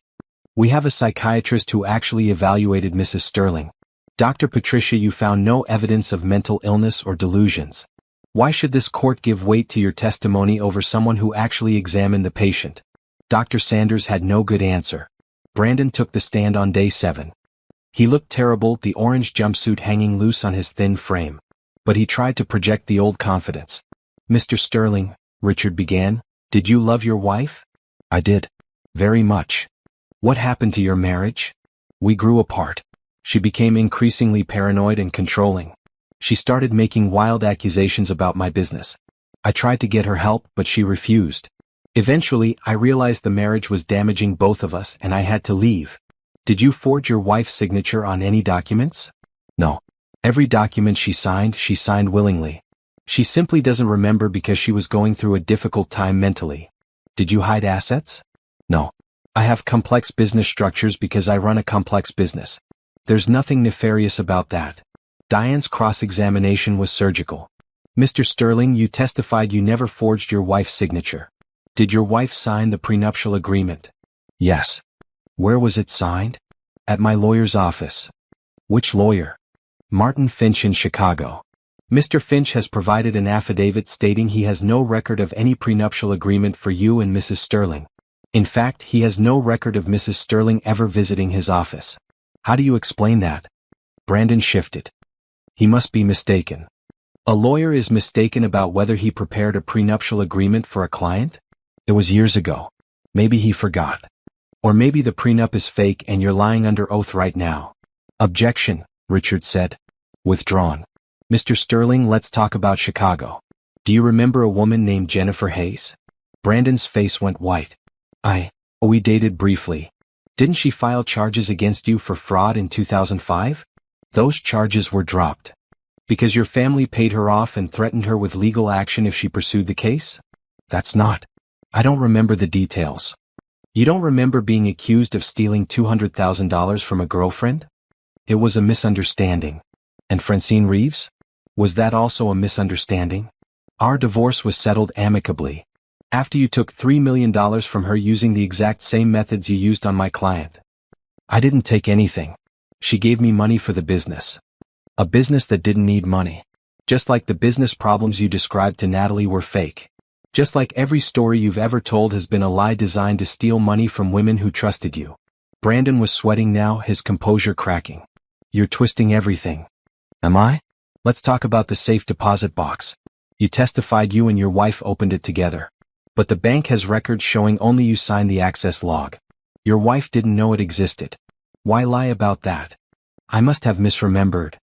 we have a psychiatrist who actually evaluated Mrs. Sterling. Dr. Patricia, you found no evidence of mental illness or delusions. Why should this court give weight to your testimony over someone who actually examined the patient? Dr. Sanders had no good answer. Brandon took the stand on day 7. He looked terrible, the orange jumpsuit hanging loose on his thin frame. But he tried to project the old confidence. Mr. Sterling, Richard began, did you love your wife? I did. Very much. What happened to your marriage? We grew apart. She became increasingly paranoid and controlling. She started making wild accusations about my business. I tried to get her help, but she refused. Eventually, I realized the marriage was damaging both of us and I had to leave. Did you forge your wife's signature on any documents? No. Every document she signed willingly. She simply doesn't remember because she was going through a difficult time mentally. Did you hide assets? No. I have complex business structures because I run a complex business. There's nothing nefarious about that. Diane's cross-examination was surgical. Mr. Sterling, you testified you never forged your wife's signature. Did your wife sign the prenuptial agreement? Yes. Where was it signed? At my lawyer's office. Which lawyer? Martin Finch in Chicago. Mr. Finch has provided an affidavit stating he has no record of any prenuptial agreement for you and Mrs. Sterling. In fact, he has no record of Mrs. Sterling ever visiting his office. How do you explain that? Brandon shifted. He must be mistaken. A lawyer is mistaken about whether he prepared a prenuptial agreement for a client? It was years ago. Maybe he forgot. Or maybe the prenup is fake and you're lying under oath right now. Objection, Richard said. Withdrawn. Mr. Sterling, let's talk about Chicago. Do you remember a woman named Jennifer Hayes? Brandon's face went white. We dated briefly. Didn't she file charges against you for fraud in 2005? Those charges were dropped. Because your family paid her off and threatened her with legal action if she pursued the case? That's not. I don't remember the details. You don't remember being accused of stealing $200,000 from a girlfriend? It was a misunderstanding. And Francine Reeves? Was that also a misunderstanding? Our divorce was settled amicably. After you took $3 million from her using the exact same methods you used on my client. I didn't take anything. She gave me money for the business. A business that didn't need money. Just like the business problems you described to Natalie were fake. Just like every story you've ever told has been a lie designed to steal money from women who trusted you. Brandon was sweating now, his composure cracking. You're twisting everything. Am I? Let's talk about the safe deposit box. You testified you and your wife opened it together. But the bank has records showing only you signed the access log. Your wife didn't know it existed. Why lie about that? I must have misremembered.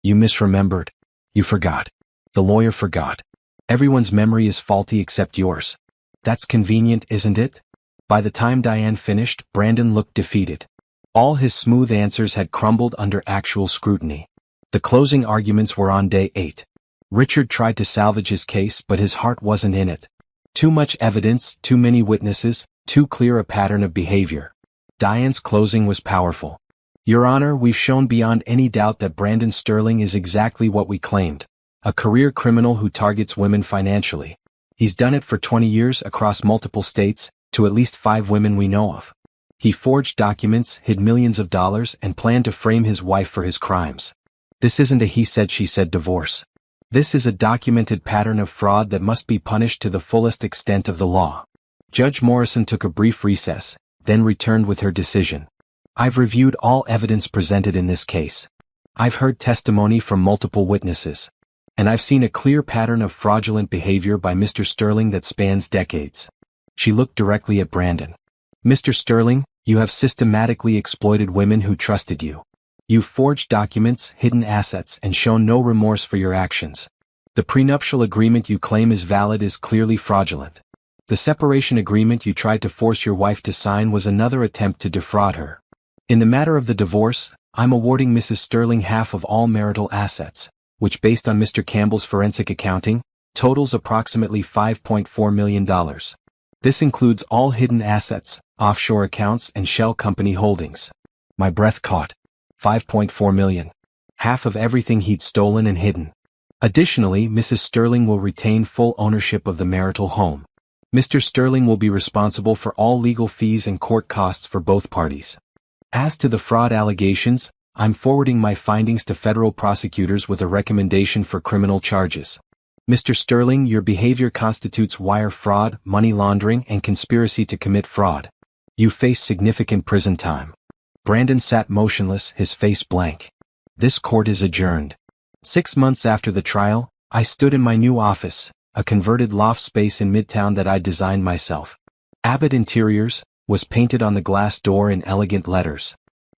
You misremembered. You forgot. The lawyer forgot. Everyone's memory is faulty except yours. That's convenient, isn't it? By the time Diane finished, Brandon looked defeated. All his smooth answers had crumbled under actual scrutiny. The closing arguments were on day 8. Richard tried to salvage his case, but his heart wasn't in it. Too much evidence, too many witnesses, too clear a pattern of behavior. Diane's closing was powerful. Your Honor, we've shown beyond any doubt that Brandon Sterling is exactly what we claimed. A career criminal who targets women financially. He's done it for 20 years across multiple states, to at least 5 women we know of. He forged documents, hid millions of dollars, and planned to frame his wife for his crimes. This isn't a he said she said divorce. This is a documented pattern of fraud that must be punished to the fullest extent of the law. Judge Morrison took a brief recess, then returned with her decision. I've reviewed all evidence presented in this case. I've heard testimony from multiple witnesses. And I've seen a clear pattern of fraudulent behavior by Mr. Sterling that spans decades. She looked directly at Brandon. Mr. Sterling, you have systematically exploited women who trusted you. You've forged documents, hidden assets, and shown no remorse for your actions. The prenuptial agreement you claim is valid is clearly fraudulent. The separation agreement you tried to force your wife to sign was another attempt to defraud her. In the matter of the divorce, I'm awarding Mrs. Sterling half of all marital assets, which based on Mr. Campbell's forensic accounting, totals approximately $5.4 million. This includes all hidden assets, offshore accounts, and shell company holdings. My breath caught. $5.4 million. Half of everything he'd stolen and hidden. Additionally, Mrs. Sterling will retain full ownership of the marital home. Mr. Sterling will be responsible for all legal fees and court costs for both parties. As to the fraud allegations, I'm forwarding my findings to federal prosecutors with a recommendation for criminal charges. Mr. Sterling, your behavior constitutes wire fraud, money laundering, and conspiracy to commit fraud. You face significant prison time. Brandon sat motionless, his face blank. This court is adjourned. 6 months after the trial, I stood in my new office, a converted loft space in Midtown that I designed myself. Abbott Interiors was painted on the glass door in elegant letters.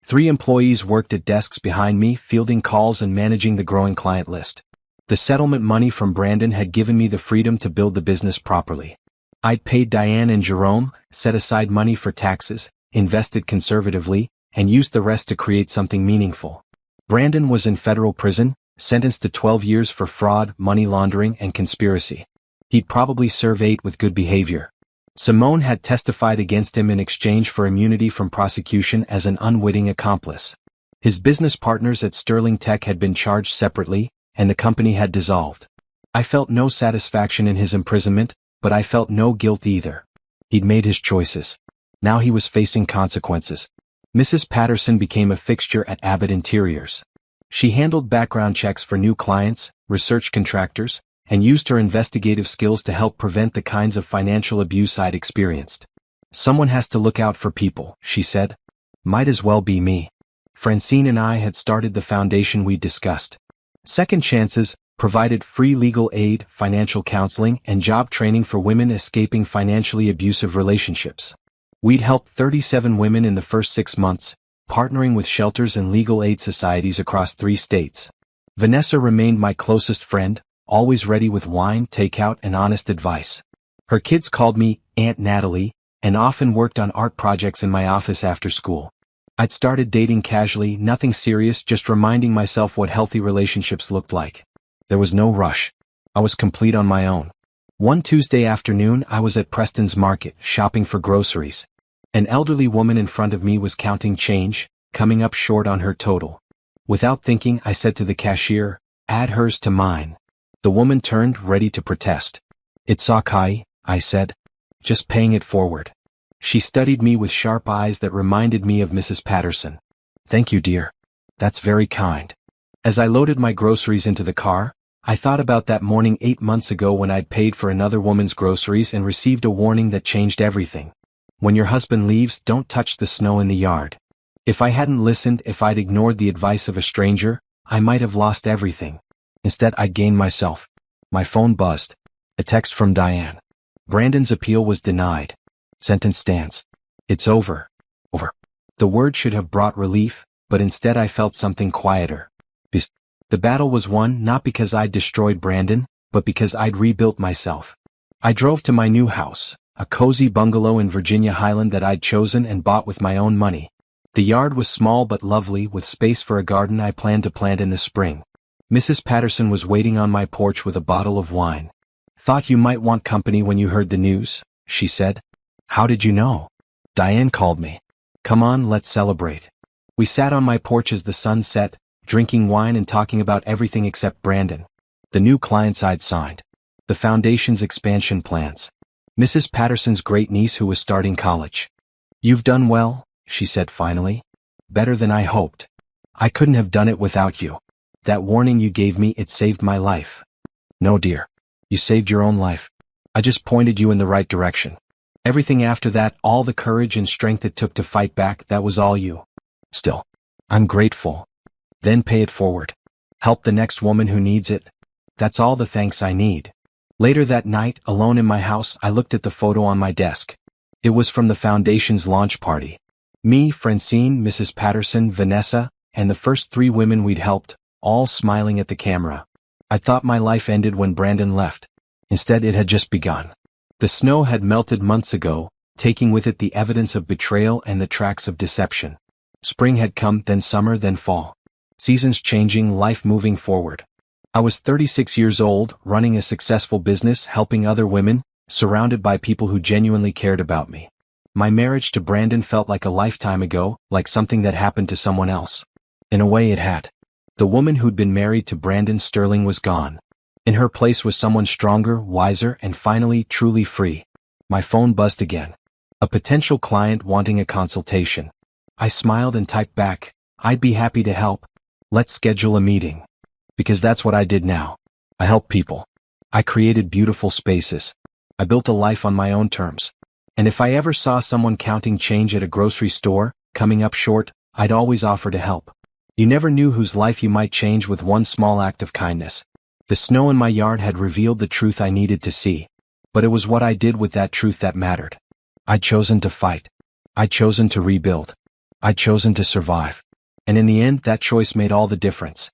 3 employees worked at desks behind me, fielding calls and managing the growing client list. The settlement money from Brandon had given me the freedom to build the business properly. I'd paid Diane and Jerome, set aside money for taxes, invested conservatively, and used the rest to create something meaningful. Brandon was in federal prison, sentenced to 12 years for fraud, money laundering, and conspiracy. He'd probably serve 8 with good behavior. Simone had testified against him in exchange for immunity from prosecution as an unwitting accomplice. His business partners at Sterling Tech had been charged separately, and the company had dissolved. I felt no satisfaction in his imprisonment, but I felt no guilt either. He'd made his choices. Now he was facing consequences. Mrs. Patterson became a fixture at Abbott Interiors. She handled background checks for new clients, researched contractors, and used her investigative skills to help prevent the kinds of financial abuse I'd experienced. Someone has to look out for people, she said. Might as well be me. Francine and I had started the foundation we'd discussed. Second Chances provided free legal aid, financial counseling, and job training for women escaping financially abusive relationships. We'd helped 37 women in the first 6 months, partnering with shelters and legal aid societies across 3 states. Vanessa remained my closest friend, always ready with wine, takeout, and honest advice. Her kids called me Aunt Natalie, and often worked on art projects in my office after school. I'd started dating casually, nothing serious, just reminding myself what healthy relationships looked like. There was no rush. I was complete on my own. One Tuesday afternoon, I was at Preston's Market, shopping for groceries. An elderly woman in front of me was counting change, coming up short on her total. Without thinking, I said to the cashier, "Add hers to mine." The woman turned, ready to protest. "It's okay," I said. "Just paying it forward." She studied me with sharp eyes that reminded me of Mrs. Patterson. "Thank you, dear. That's very kind." As I loaded my groceries into the car, I thought about that morning 8 months ago when I'd paid for another woman's groceries and received a warning that changed everything. When your husband leaves, don't touch the snow in the yard. If I hadn't listened, if I'd ignored the advice of a stranger, I might have lost everything. Instead, I gained myself. My phone buzzed. A text from Diane. Brandon's appeal was denied. Sentence stands. It's over. Over. The word should have brought relief, but instead I felt something quieter. The The battle was won not because I'd destroyed Brandon, but because I'd rebuilt myself. I drove to my new house, a cozy bungalow in Virginia Highland that I'd chosen and bought with my own money. The yard was small but lovely, with space for a garden I planned to plant in the spring. Mrs. Patterson was waiting on my porch with a bottle of wine. "Thought you might want company when you heard the news," she said. "How did you know?" "Diane called me." "Come on, let's celebrate." We sat on my porch as the sun set, drinking wine and talking about everything except Brandon. The new clients I'd signed. The foundation's expansion plans. Mrs. Patterson's great-niece who was starting college. "You've done well," she said finally. "Better than I hoped. I couldn't have done it without you. That warning you gave me, it saved my life." "No, dear. You saved your own life. I just pointed you in the right direction. Everything after that, all the courage and strength it took to fight back, that was all you. Still, I'm grateful. Then pay it forward. Help the next woman who needs it. That's all the thanks I need." Later that night, alone in my house, I looked at the photo on my desk. It was from the foundation's launch party. Me, Francine, Mrs. Patterson, Vanessa, and the first 3 women we'd helped, all smiling at the camera. I thought my life ended when Brandon left. Instead, it had just begun. The snow had melted months ago, taking with it the evidence of betrayal and the tracks of deception. Spring had come, then summer, then fall. Seasons changing, life moving forward. I was 36 years old, running a successful business, helping other women, surrounded by people who genuinely cared about me. My marriage to Brandon felt like a lifetime ago, like something that happened to someone else. In a way, it had. The woman who'd been married to Brandon Sterling was gone. In her place was someone stronger, wiser, and finally truly free. My phone buzzed again. A potential client wanting a consultation. I smiled and typed back, "I'd be happy to help. Let's schedule a meeting." Because that's what I did now. I helped people. I created beautiful spaces. I built a life on my own terms. And if I ever saw someone counting change at a grocery store, coming up short, I'd always offer to help. You never knew whose life you might change with one small act of kindness. The snow in my yard had revealed the truth I needed to see. But it was what I did with that truth that mattered. I'd chosen to fight. I'd chosen to rebuild. I'd chosen to survive. And in the end, that choice made all the difference.